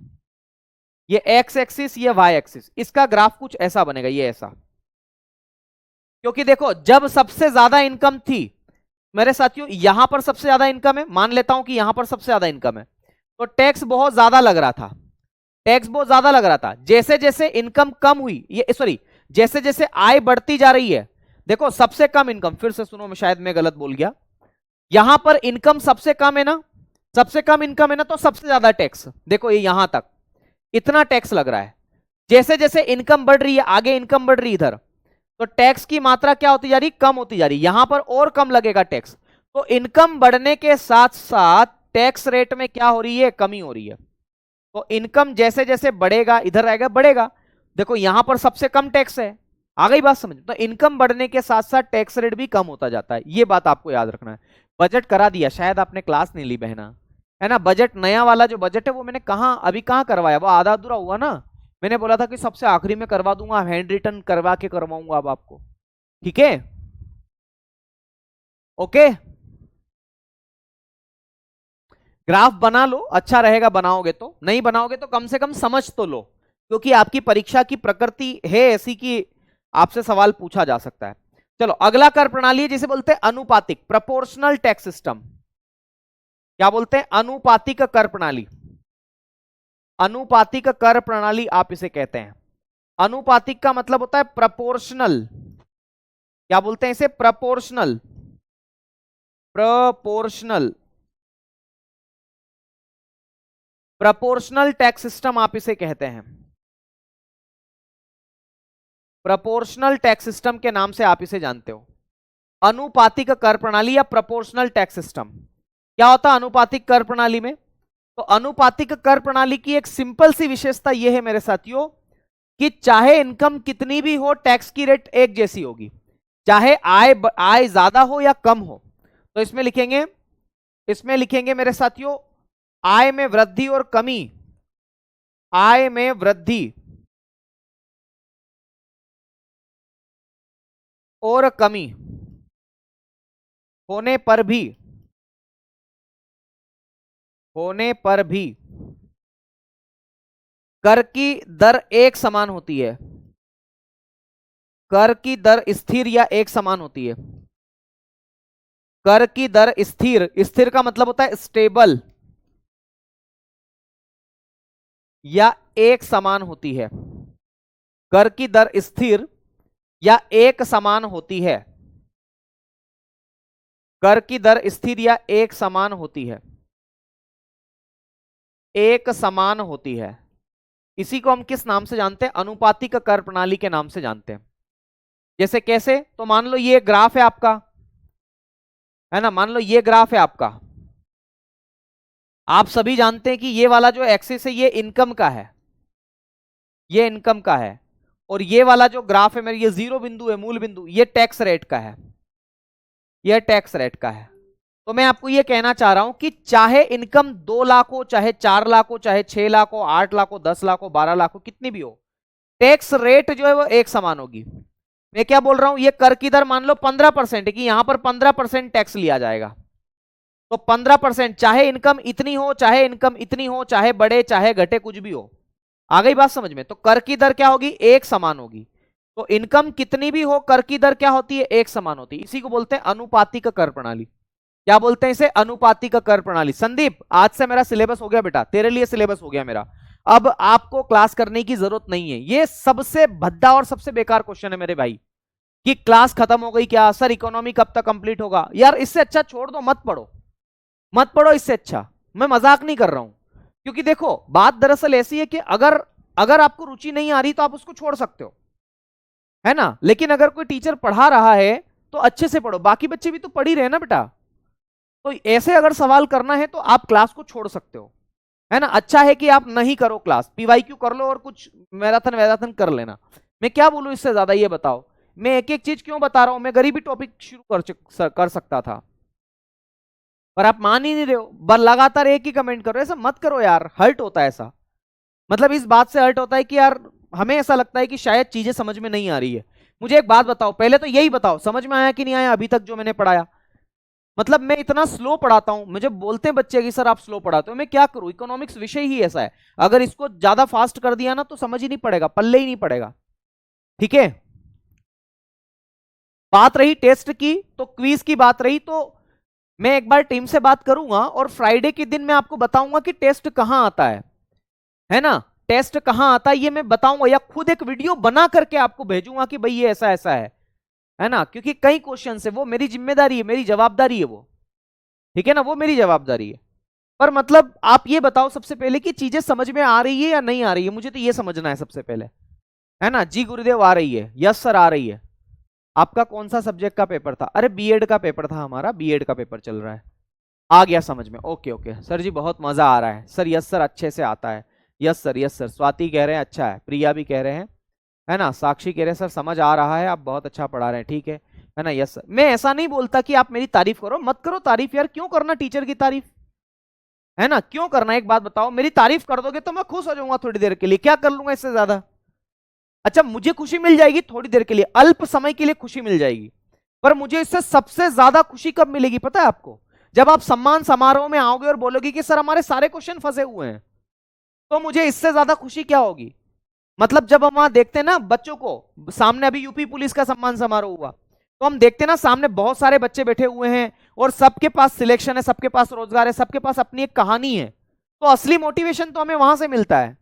ये एक्स एक्सिस, ये वाई एक्सिस, इसका ग्राफ कुछ ऐसा बनेगा, ये ऐसा। क्योंकि देखो, जब सबसे ज्यादा इनकम थी मेरे साथियों, यहां पर सबसे ज्यादा इनकम है, मान लेता हूं कि यहां पर सबसे ज्यादा इनकम है, तो टैक्स बहुत ज्यादा लग रहा था। टैक्स बहुत ज्यादा लग रहा था। जैसे जैसे इनकम कम हुई, ये सॉरी, जैसे जैसे आय बढ़ती जा रही है, देखो सबसे कम इनकम, फिर से सुनो, मैं शायद मैं गलत बोल गया, यहां पर इनकम सबसे कम है ना, सबसे कम इनकम है ना, तो सबसे ज्यादा टैक्स। देखो ये यहां तक इतना टैक्स लग रहा है। जैसे जैसे इनकम बढ़ रही है, आगे इनकम बढ़ रही है इधर, तो टैक्स की मात्रा क्या होती जा रही? कम होती जा रही। यहां पर और कम लगेगा टैक्स। तो इनकम बढ़ने के साथ साथ टैक्स रेट में क्या हो रही है? कमी हो रही है। तो इनकम जैसे जैसे बढ़ेगा, इधर आएगा बढ़ेगा। देखो यहां पर सबसे कम टैक्स है। आ गई बात समझ? तो इनकम बढ़ने के साथ साथ टैक्स रेट भी कम होता जाता है। ये बात आपको याद रखना है। बजट करा दिया, शायद आपने क्लास नहीं ली बहना, है ना? बजट, नया वाला जो बजट है वो मैंने अभी कहां करवाया? वो आधा अधूरा हुआ ना। मैंने बोला था कि सबसे आखिरी में करवा दूंगा, हैंड रिटन करवा के करवाऊंगा अब आपको, ठीक है? ओके, ग्राफ बना लो, अच्छा रहेगा बनाओगे तो। नहीं बनाओगे तो कम से कम समझ तो लो, क्योंकि आपकी परीक्षा की प्रकृति है ऐसी कि आपसे सवाल पूछा जा सकता है। चलो, अगला कर प्रणाली है जिसे बोलते हैं अनुपातिक, प्रोपोर्शनल टैक्स सिस्टम। क्या बोलते हैं? अनुपातिक कर प्रणाली। अनुपातिक कर प्रणाली आप इसे कहते हैं। अनुपातिक का मतलब होता है प्रपोर्शनल। क्या बोलते हैं इसे? Proportional. Proportional, proportional tax system आप इसे कहते हैं। प्रपोर्शनल टैक्स सिस्टम के नाम से आप इसे जानते हो। अनुपातिक कर प्रणाली या प्रोपोर्शनल टैक्स सिस्टम। क्या होता है अनुपातिक कर प्रणाली में? तो अनुपातिक कर प्रणाली की एक सिंपल सी विशेषता यह है मेरे साथियों, कि चाहे इनकम कितनी भी हो, टैक्स की रेट एक जैसी होगी। चाहे आय ज्यादा हो या कम हो। तो इसमें लिखेंगे मेरे साथियों, आय में वृद्धि और कमी, आय में वृद्धि और कमी होने पर भी कर की दर एक समान होती है। कर की दर स्थिर या एक समान होती है। कर की दर स्थिर, स्थिर का मतलब होता है स्टेबल, या एक समान होती है। कर की दर स्थिर या एक समान होती है। कर की दर स्थिर या एक समान होती है। एक समान होती है। इसी को हम किस नाम से जानते हैं? अनुपातिक कर प्रणाली के नाम से जानते हैं। जैसे कैसे? तो मान लो ये ग्राफ है आपका, है ना? मान लो ये ग्राफ है आपका। आप सभी जानते हैं कि ये वाला जो एक्सिस है ये इनकम का है, ये इनकम का है। और ये वाला जो ग्राफ है मेरे, ये जीरो बिंदु है, मूल बिंदु, ये टैक्स रेट का है, ये टैक्स रेट का है। तो मैं आपको ये कहना चाह रहा हूं कि चाहे इनकम 2 लाख हो, चाहे 4 लाख हो, चाहे 6 लाख हो, 8 लाख हो, 10 लाख हो, 12 लाख हो, कितनी भी हो, टैक्स रेट जो है वो एक समान होगी। मैं क्या बोल रहा हूं? ये कर की दर मान लो 15% है, कि यहां पर 15% टैक्स लिया जाएगा। तो 15%, चाहे इनकम इतनी हो, चाहे इनकम इतनी हो, चाहे बढ़े चाहे घटे, कुछ भी हो। आ गई बात समझ में? तो कर की दर क्या होगी? एक समान होगी। तो इनकम कितनी भी हो, कर की दर क्या होती है? एक समान होती है। इसी को बोलते हैं अनुपातिक कर प्रणाली। क्या बोलते हैं इसे? अनुपातिक कर प्रणाली। संदीप, आज से मेरा सिलेबस हो गया बेटा, तेरे लिए सिलेबस हो गया मेरा। अब आपको क्लास करने की जरूरत नहीं है। ये सबसे भद्दा और सबसे बेकार क्वेश्चन है मेरे भाई, कि क्लास खत्म हो गई क्या सर, इकोनॉमी कब तक कंप्लीट होगा? यार इससे अच्छा छोड़ दो, मत पढ़ो, मत पढ़ो इससे अच्छा। मैं मजाक नहीं कर रहा हूं, क्योंकि देखो बात दरअसल ऐसी है कि अगर अगर आपको रुचि नहीं आ रही तो आप उसको छोड़ सकते हो, है ना? लेकिन अगर कोई टीचर पढ़ा रहा है तो अच्छे से पढ़ो, बाकी बच्चे भी तो पढ़ ही रहे हैं ना बेटा। तो ऐसे अगर सवाल करना है तो आप क्लास को छोड़ सकते हो, है ना। अच्छा है कि आप नहीं करो क्लास, पीवाईक्यू कर लो और कुछ मैराथन वैराथन कर लेना। मैं क्या बोलूं इससे ज्यादा, ये बताओ। मैं एक एक चीज क्यों बता रहा हूं, मैं गरीबी टॉपिक शुरू कर सकता था, पर आप मान ही नहीं रहे हो। बस लगातार एक ही कमेंट करो, ऐसा मत करो यार, हर्ट होता है ऐसा। मतलब इस बात से हर्ट होता है कि यार हमें ऐसा लगता है कि शायद चीजें समझ में नहीं आ रही है। मुझे एक बात बताओ, पहले तो यही बताओ समझ में आया कि नहीं आया अभी तक जो मैंने पढ़ाया। मतलब मैं इतना स्लो पढ़ाता हूं, मुझे बोलते हैं बच्चे कि सर आप स्लो पढ़ाते हो, मैं क्या करूं, इकोनॉमिक्स विषय ही ऐसा है। अगर इसको ज्यादा फास्ट कर दिया ना तो समझ ही नहीं पड़ेगा, पल्ले ही नहीं पड़ेगा। ठीक है, बात रही टेस्ट की, तो क्विज की बात रही, तो मैं एक बार टीम से बात करूंगा और फ्राइडे के दिन मैं आपको बताऊंगा कि टेस्ट कहां आता है ना। टेस्ट कहां आता है ये मैं बताऊंगा, या खुद एक वीडियो बना करके आपको भेजूंगा कि भाई ये ऐसा ऐसा है ना। क्योंकि कई क्वेश्चन है, वो मेरी जिम्मेदारी है, मेरी जवाबदारी है वो, ठीक है ना, वो मेरी जवाबदारी है। पर मतलब आप ये बताओ सबसे पहले कि चीजें समझ में आ रही है या नहीं आ रही है, मुझे तो ये समझना है सबसे पहले, है ना। जी गुरुदेव आ रही है, यस सर आ रही है। आपका कौन सा सब्जेक्ट का पेपर था? अरे बीएड का पेपर था हमारा, बीएड का पेपर चल रहा है। आ गया समझ में, ओके ओके सर जी, बहुत मजा आ रहा है सर, यस सर अच्छे से आता है, yes sir yes sir. Swati कह रहे हैं अच्छा है, प्रिया भी कह रहे हैं, है ना, साक्षी कह रहे हैं सर समझ आ रहा है, आप बहुत अच्छा पढ़ा रहे हैं, ठीक है ना, यस सर। मैं ऐसा नहीं बोलता कि आप मेरी तारीफ करो, मत करो तारीफ यार, क्यों करना टीचर की तारीफ, है ना, क्यों करना। एक बात बताओ, मेरी तारीफ कर दोगे तो मैं खुश हो जाऊंगा थोड़ी देर के लिए, क्या कर लूंगा इससे ज्यादा। अच्छा मुझे खुशी मिल जाएगी थोड़ी देर के लिए, अल्प समय के लिए खुशी मिल जाएगी, पर मुझे इससे सबसे ज्यादा खुशी कब मिलेगी पता है आपको? जब आप सम्मान समारोह में आओगे और बोलोगे कि सर हमारे सारे क्वेश्चन फंसे हुए हैं, तो मुझे इससे ज्यादा खुशी क्या होगी। मतलब जब हम वहां देखते हैं ना बच्चों को, सामने अभी यूपी पुलिस का सम्मान समारोह हुआ, तो हम देखते हैं ना सामने बहुत सारे बच्चे बैठे हुए हैं और सबके पास सिलेक्शन है, सबके पास रोजगार है, सबके पास अपनी एक कहानी है, तो असली मोटिवेशन तो हमें वहां से मिलता है।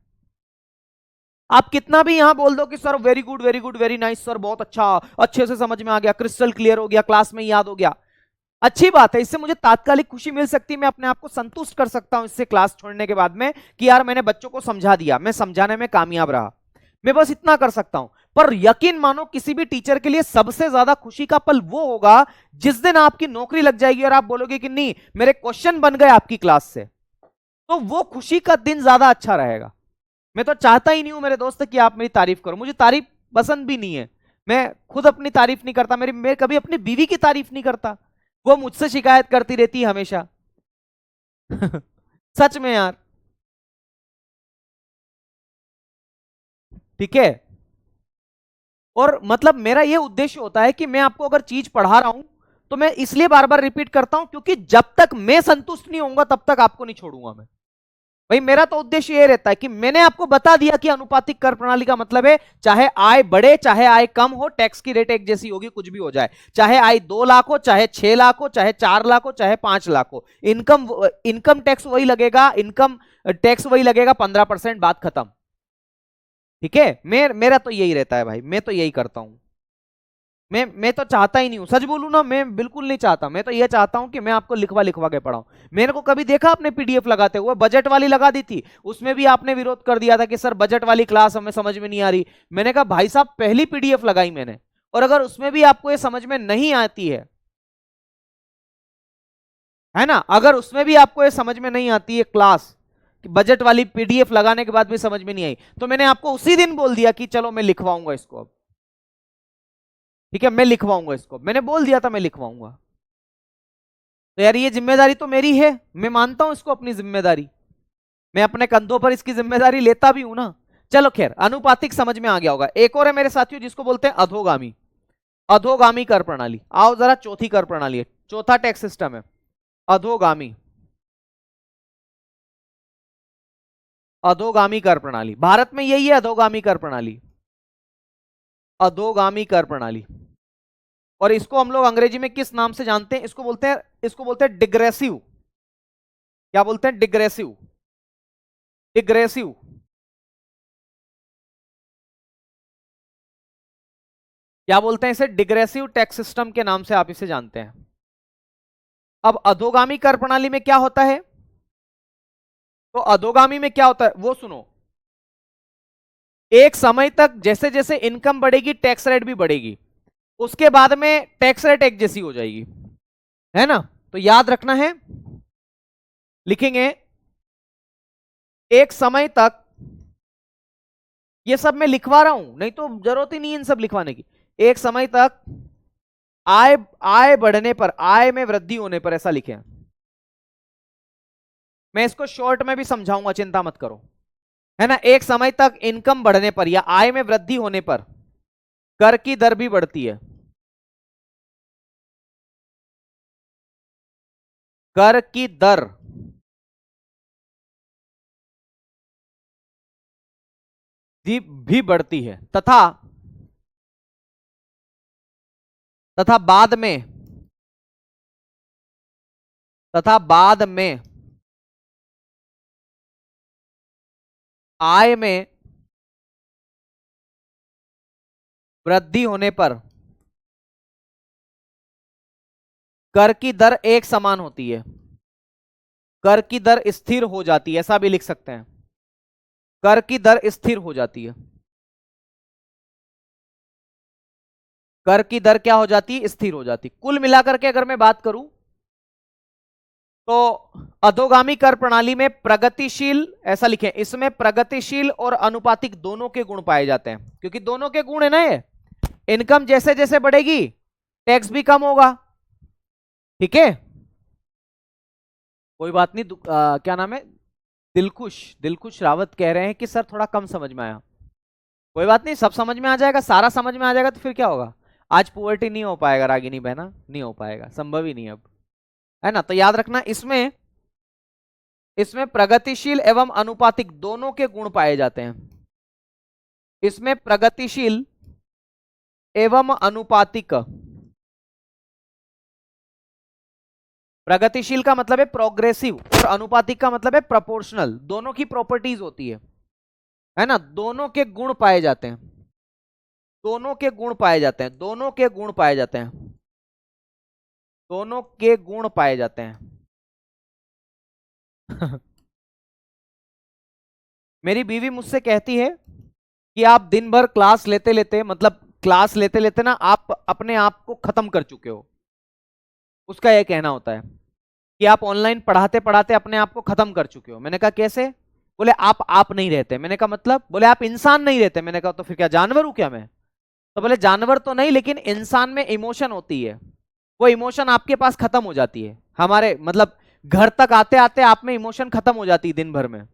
आप कितना भी यहां बोल दो कि sir very good very good very nice sir, बहुत अच्छा, अच्छे से समझ में आ गया, क्रिस्टल क्लियर हो गया, क्लास में याद हो गया, अच्छी बात है, इससे मुझे तात्कालिक खुशी मिल सकती है, मैं अपने आप को संतुष्ट कर सकता हूं इससे क्लास छोड़ने के बाद में कि यार मैंने बच्चों को समझा दिया, मैं समझाने में कामयाब रहा, मैं बस इतना कर सकता हूं। पर यकीन मानो किसी भी टीचर के लिए सबसे ज्यादा खुशी का पल वो होगा जिस दिन आपकी नौकरी लग जाएगी और आप बोलोगे कि नहीं मेरे क्वेश्चन बन गए आपकी क्लास से, तो वो खुशी का दिन ज्यादा अच्छा रहेगा। मैं तो चाहता ही नहीं हूं मेरे दोस्त कि आप मेरी तारीफ करो, मुझे तारीफ पसंद भी नहीं है, मैं खुद अपनी तारीफ नहीं करता, मैं कभी अपनी बीवी की तारीफ नहीं करता, वो मुझसे शिकायत करती रहती है हमेशा। सच में यार, ठीक है। और मतलब मेरा ये उद्देश्य होता है कि मैं आपको अगर चीज पढ़ा रहा हूं तो मैं इसलिए बार बार रिपीट करता हूं क्योंकि जब तक मैं संतुष्ट नहीं होऊंगा तब तक आपको नहीं छोड़ूंगा मैं। भाई मेरा तो उद्देश्य ये रहता है कि मैंने आपको बता दिया कि अनुपातिक कर प्रणाली का मतलब है चाहे आय बढ़े चाहे आय कम हो, टैक्स की रेट एक जैसी होगी, कुछ भी हो जाए, चाहे आय 2 लाख हो चाहे 6 लाख हो चाहे 4 लाख हो चाहे 5 लाख हो, इनकम इनकम टैक्स वही लगेगा, इनकम टैक्स वही लगेगा 15%, बात खत्म। ठीक है, मेरा तो यही रहता है भाई, मैं तो यही करता हूं। मैं तो चाहता ही नहीं हूं, सच बोलूं ना, मैं बिल्कुल नहीं चाहता, मैं तो ये चाहता हूं कि मैं आपको लिखवा लिखवा के पढ़ाऊं। मेरे को कभी देखा आपने पीडीएफ लगाते हुए? बजट वाली लगा दी थी, उसमें भी आपने विरोध कर दिया था कि सर बजट वाली क्लास हमें समझ में नहीं आ रही। मैंने कहा भाई साहब पहली पीडीएफ लगाई मैंने, और अगर उसमें भी आपको ये समझ में नहीं आती है ना, अगर उसमें भी आपको ये समझ में नहीं आती है क्लास, कि बजट वाली पीडीएफ लगाने के बाद भी समझ में नहीं आई, तो मैंने आपको उसी दिन बोल दिया कि चलो मैं लिखवाऊंगा इसको अब, ठीक है, मैं लिखवाऊंगा इसको, मैंने बोल दिया था मैं लिखवाऊंगा। तो यार ये जिम्मेदारी तो मेरी है, मैं मानता हूं इसको अपनी जिम्मेदारी, मैं अपने कंधों पर इसकी जिम्मेदारी लेता भी हूं ना। चलो खैर, अनुपातिक समझ में आ गया होगा। एक और है मेरे साथियों जिसको बोलते हैं अधोगामी, अधोगामी कर प्रणाली। आओ जरा चौथी कर प्रणाली है, चौथा टैक्स सिस्टम है अधोगामी, अधोगामी कर प्रणाली। भारत में यही है अधोगामी कर प्रणाली, अधोगामी कर प्रणाली। और इसको हम लोग अंग्रेजी में किस नाम से जानते हैं? इसको बोलते हैं डिग्रेसिव। क्या बोलते हैं? डिग्रेसिव, डिग्रेसिव। क्या बोलते हैं इसे? डिग्रेसिव टैक्स सिस्टम के नाम से आप इसे जानते हैं। अब अधोगामी कर प्रणाली में क्या होता है? तो अधोगामी में क्या होता है वो सुनो। एक समय तक जैसे जैसे इनकम बढ़ेगी टैक्स रेट भी बढ़ेगी, उसके बाद में टैक्स रेट एक जैसी हो जाएगी, है ना। तो याद रखना है, लिखेंगे एक समय तक, ये सब मैं लिखवा रहा हूं, नहीं तो जरूरत ही नहीं इन सब लिखवाने की। एक समय तक आय आय बढ़ने पर, आय में वृद्धि होने पर, ऐसा लिखे। मैं इसको शॉर्ट में भी समझाऊंगा, चिंता मत करो, है ना। एक समय तक इनकम बढ़ने पर या आय में वृद्धि होने पर कर की दर भी बढ़ती है, कर की दर भी बढ़ती है, तथा बाद में, आय में वृद्धि होने पर कर की दर एक समान होती है, कर की दर स्थिर हो जाती है, ऐसा भी लिख सकते हैं, कर की दर स्थिर हो जाती है। कर की दर क्या हो जाती है? स्थिर हो जाती। कुल मिलाकर के अगर मैं बात करूं तो अधोगामी कर प्रणाली में प्रगतिशील, ऐसा लिखें, इसमें प्रगतिशील और अनुपातिक दोनों के गुण पाए जाते हैं, क्योंकि दोनों के गुण है ना ये। इनकम जैसे जैसे बढ़ेगी टैक्स भी कम होगा, ठीक है। कोई बात नहीं, क्या नाम है, दिलखुश रावत कह रहे हैं कि सर थोड़ा कम समझ में आया। कोई बात नहीं, सब समझ में आ जाएगा, सारा समझ में आ जाएगा तो फिर क्या होगा, आज पुअर्टी नहीं हो पाएगा रागिनी बहना, नहीं हो पाएगा, संभव ही नहीं अब, है ना। तो याद रखना, इसमें प्रगतिशील एवं अनुपातिक दोनों के गुण पाए जाते हैं। इसमें प्रगतिशील एवं अनुपातिक, प्रगतिशील का मतलब है प्रोग्रेसिव और अनुपातिक का मतलब है प्रोपोर्शनल, दोनों की प्रॉपर्टीज होती है ना। दोनों के गुण पाए जाते हैं, दोनों के गुण पाए जाते हैं, दोनों के गुण पाए जाते हैं, दोनों के गुण पाए जाते हैं। मेरी बीवी मुझसे कहती है कि आप दिन भर क्लास लेते लेते, मतलब क्लास लेते लेते ना आप अपने आप को खत्म कर चुके हो। उसका यह कहना होता है कि आप ऑनलाइन पढ़ाते पढ़ाते अपने आप को खत्म कर चुके हो। मैंने कहा कैसे? बोले आप नहीं रहते। मैंने कहा मतलब? बोले आप इंसान नहीं रहते। मैंने कहा तो फिर क्या जानवर हूं क्या मैं? तो बोले जानवर तो नहीं, लेकिन इंसान में इमोशन होती है, वो इमोशन आपके पास खत्म हो जाती है। हमारे मतलब घर तक आते आते आप में इमोशन खत्म हो जाती है दिन भर में,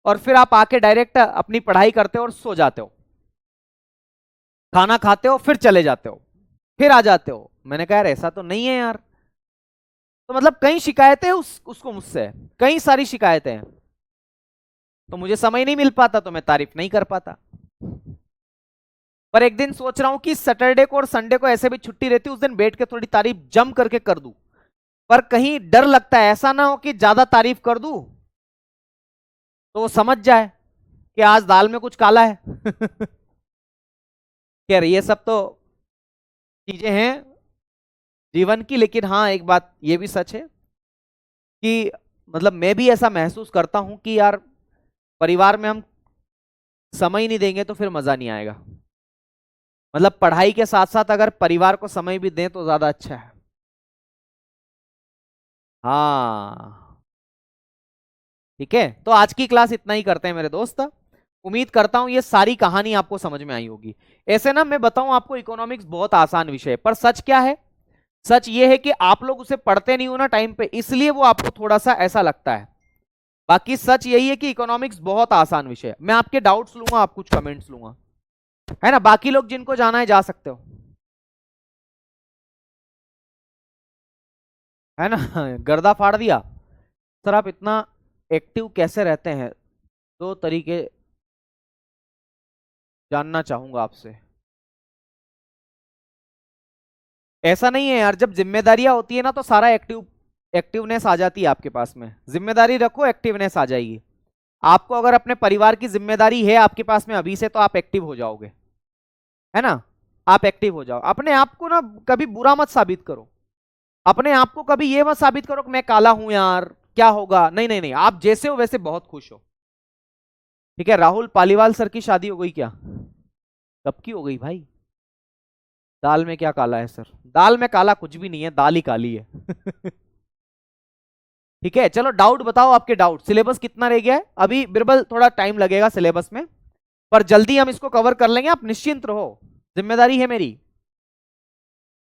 और फिर आप आके डायरेक्ट अपनी पढ़ाई करते हो और सो जाते हो, खाना खाते हो फिर चले जाते हो, फिर आ जाते हो। मैंने कहा यार ऐसा तो नहीं है यार। तो मतलब कई शिकायतें उसको मुझसे, कई सारी शिकायतें हैं। तो मुझे समय नहीं मिल पाता तो मैं तारीफ नहीं कर पाता। पर एक दिन सोच रहा हूं कि सैटरडे को और संडे को ऐसे भी छुट्टी रहती, उस दिन बैठ के थोड़ी तारीफ जम करके कर दूं। पर कहीं डर लगता है ऐसा ना हो कि ज्यादा तारीफ कर दूं तो वो समझ जाए कि आज दाल में कुछ काला है। खैर ये सब तो चीजें हैं जीवन की, लेकिन हाँ एक बात ये भी सच है कि मतलब मैं भी ऐसा महसूस करता हूं कि यार परिवार में हम समय नहीं देंगे तो फिर मजा नहीं आएगा। मतलब पढ़ाई के साथ साथ अगर परिवार को समय भी दें तो ज्यादा अच्छा है। हाँ ठीक है, तो आज की क्लास इतना ही करते हैं मेरे दोस्त। उम्मीद करता हूं ये सारी कहानी आपको समझ में आई होगी। ऐसे ना मैं बताऊं आपको, इकोनॉमिक्स बहुत आसान विषय है, पर सच क्या है? सच ये है कि आप लोग उसे पढ़ते नहीं हो ना टाइम पे, इसलिए वो आपको थोड़ा सा ऐसा लगता है। बाकी सच यही है कि इकोनॉमिक्स बहुत आसान विषय है। मैं आपके डाउट्स लूंगा, आप कुछ कमेंट्स लूंगा, है ना। बाकी लोग जिनको जाना है जा सकते हो, है ना। गर्दा फाड़ दिया। सर आप इतना एक्टिव कैसे रहते हैं? दो तरीके जानना चाहूंगा आपसे। ऐसा नहीं है यार, जब जिम्मेदारियां होती है ना तो सारा एक्टिवनेस आ जाती है आपके पास में। जिम्मेदारी रखो, एक्टिवनेस आ जाएगी। आपको अगर अपने परिवार की जिम्मेदारी है आपके पास में अभी से, तो आप एक्टिव हो जाओगे, है ना। आप एक्टिव हो जाओ। अपने आप को ना कभी बुरा मत साबित करो, अपने आप को कभी ये मत साबित करो कि मैं काला हूं यार, क्या होगा। नहीं नहीं नहीं, आप जैसे हो वैसे बहुत खुश हो, ठीक है। राहुल पालीवाल सर की शादी हो गई क्या? कब की हो गई भाई? दाल में क्या काला है सर? दाल में काला कुछ भी नहीं है, दाल ही काली है। ठीक है, चलो डाउट बताओ, आपके डाउट। सिलेबस कितना रह गया है अभी? बिरबल थोड़ा टाइम लगेगा सिलेबस में, पर जल्दी हम इसको कवर कर लेंगे, आप निश्चिंत रहो, जिम्मेदारी है मेरी।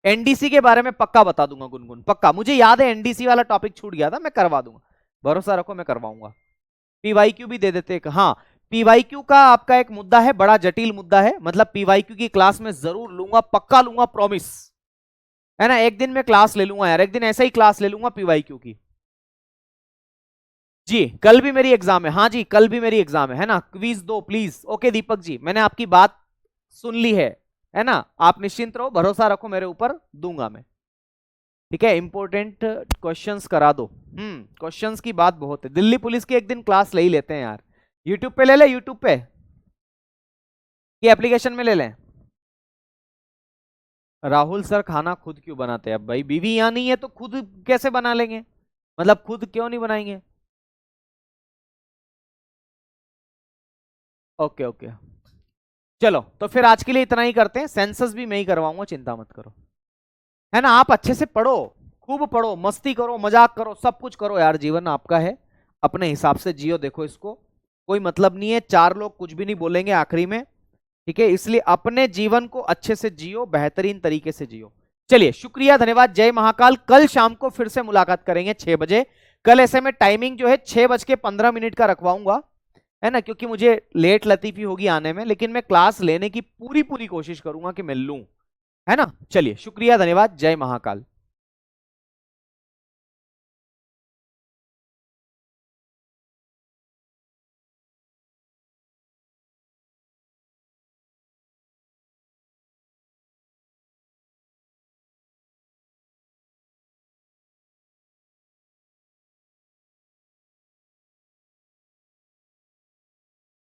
एनडीसी के बारे में पक्का बता दूंगा गुनगुन, पक्का। मुझे याद है एनडीसी वाला टॉपिक छूट गया था, मैं करवा दूंगा, भरोसा रखो मैं करवाऊंगा। पीवाईक्यू भी दे देते हैं, हाँ। पीवाईक्यू का आपका एक मुद्दा है, बड़ा जटिल मुद्दा है, मतलब पीवाईक्यू की क्लास में जरूर लूंगा, पक्का लूंगा, प्रॉमिस है ना। एक दिन में क्लास ले लूंगा यार, एक दिन ऐसा ही क्लास ले लूंगा पीवाईक्यू की। जी कल भी मेरी एग्जाम है, हाँ जी कल भी मेरी एग्जाम है ना। क्विज दो प्लीज। ओके दीपक जी, मैंने आपकी बात सुन ली है ना। आप निश्चिंत रहो, भरोसा रखो मेरे ऊपर, दूंगा मैं। ठीक है, इंपॉर्टेंट क्वेश्चंस करा दो। क्वेश्चंस की बात बहुत है। दिल्ली पुलिस की एक दिन क्लास ले ही लेते हैं यार। यूट्यूब पे ले ले, यूट्यूब पे कि एप्लीकेशन में ले लें। राहुल सर खाना खुद क्यों बनाते हैं? अब भाई बीवी यहाँ नहीं है तो खुद कैसे बना लेंगे, मतलब खुद क्यों नहीं बनाएंगे? ओके ओके, चलो तो फिर आज के लिए इतना ही करते हैं। सेंसस भी मैं ही करवाऊंगा, चिंता मत करो, है ना। आप अच्छे से पढ़ो, खूब पढ़ो, मस्ती करो, मजाक करो, सब कुछ करो यार, जीवन आपका है, अपने हिसाब से जियो। देखो इसको, कोई मतलब नहीं है, चार लोग कुछ भी नहीं बोलेंगे आखिरी में, ठीक है। इसलिए अपने जीवन को अच्छे से जियो, बेहतरीन तरीके से जियो। चलिए शुक्रिया, धन्यवाद, जय महाकाल। कल शाम को फिर से मुलाकात करेंगे 6 बजे। कल ऐसे में टाइमिंग जो है 6:15 का रखवाऊंगा, है ना, क्योंकि मुझे लेट लतीफी होगी आने में, लेकिन मैं क्लास लेने की पूरी पूरी कोशिश करूंगा कि मैं लूं, है ना। चलिए शुक्रिया, धन्यवाद, जय महाकाल।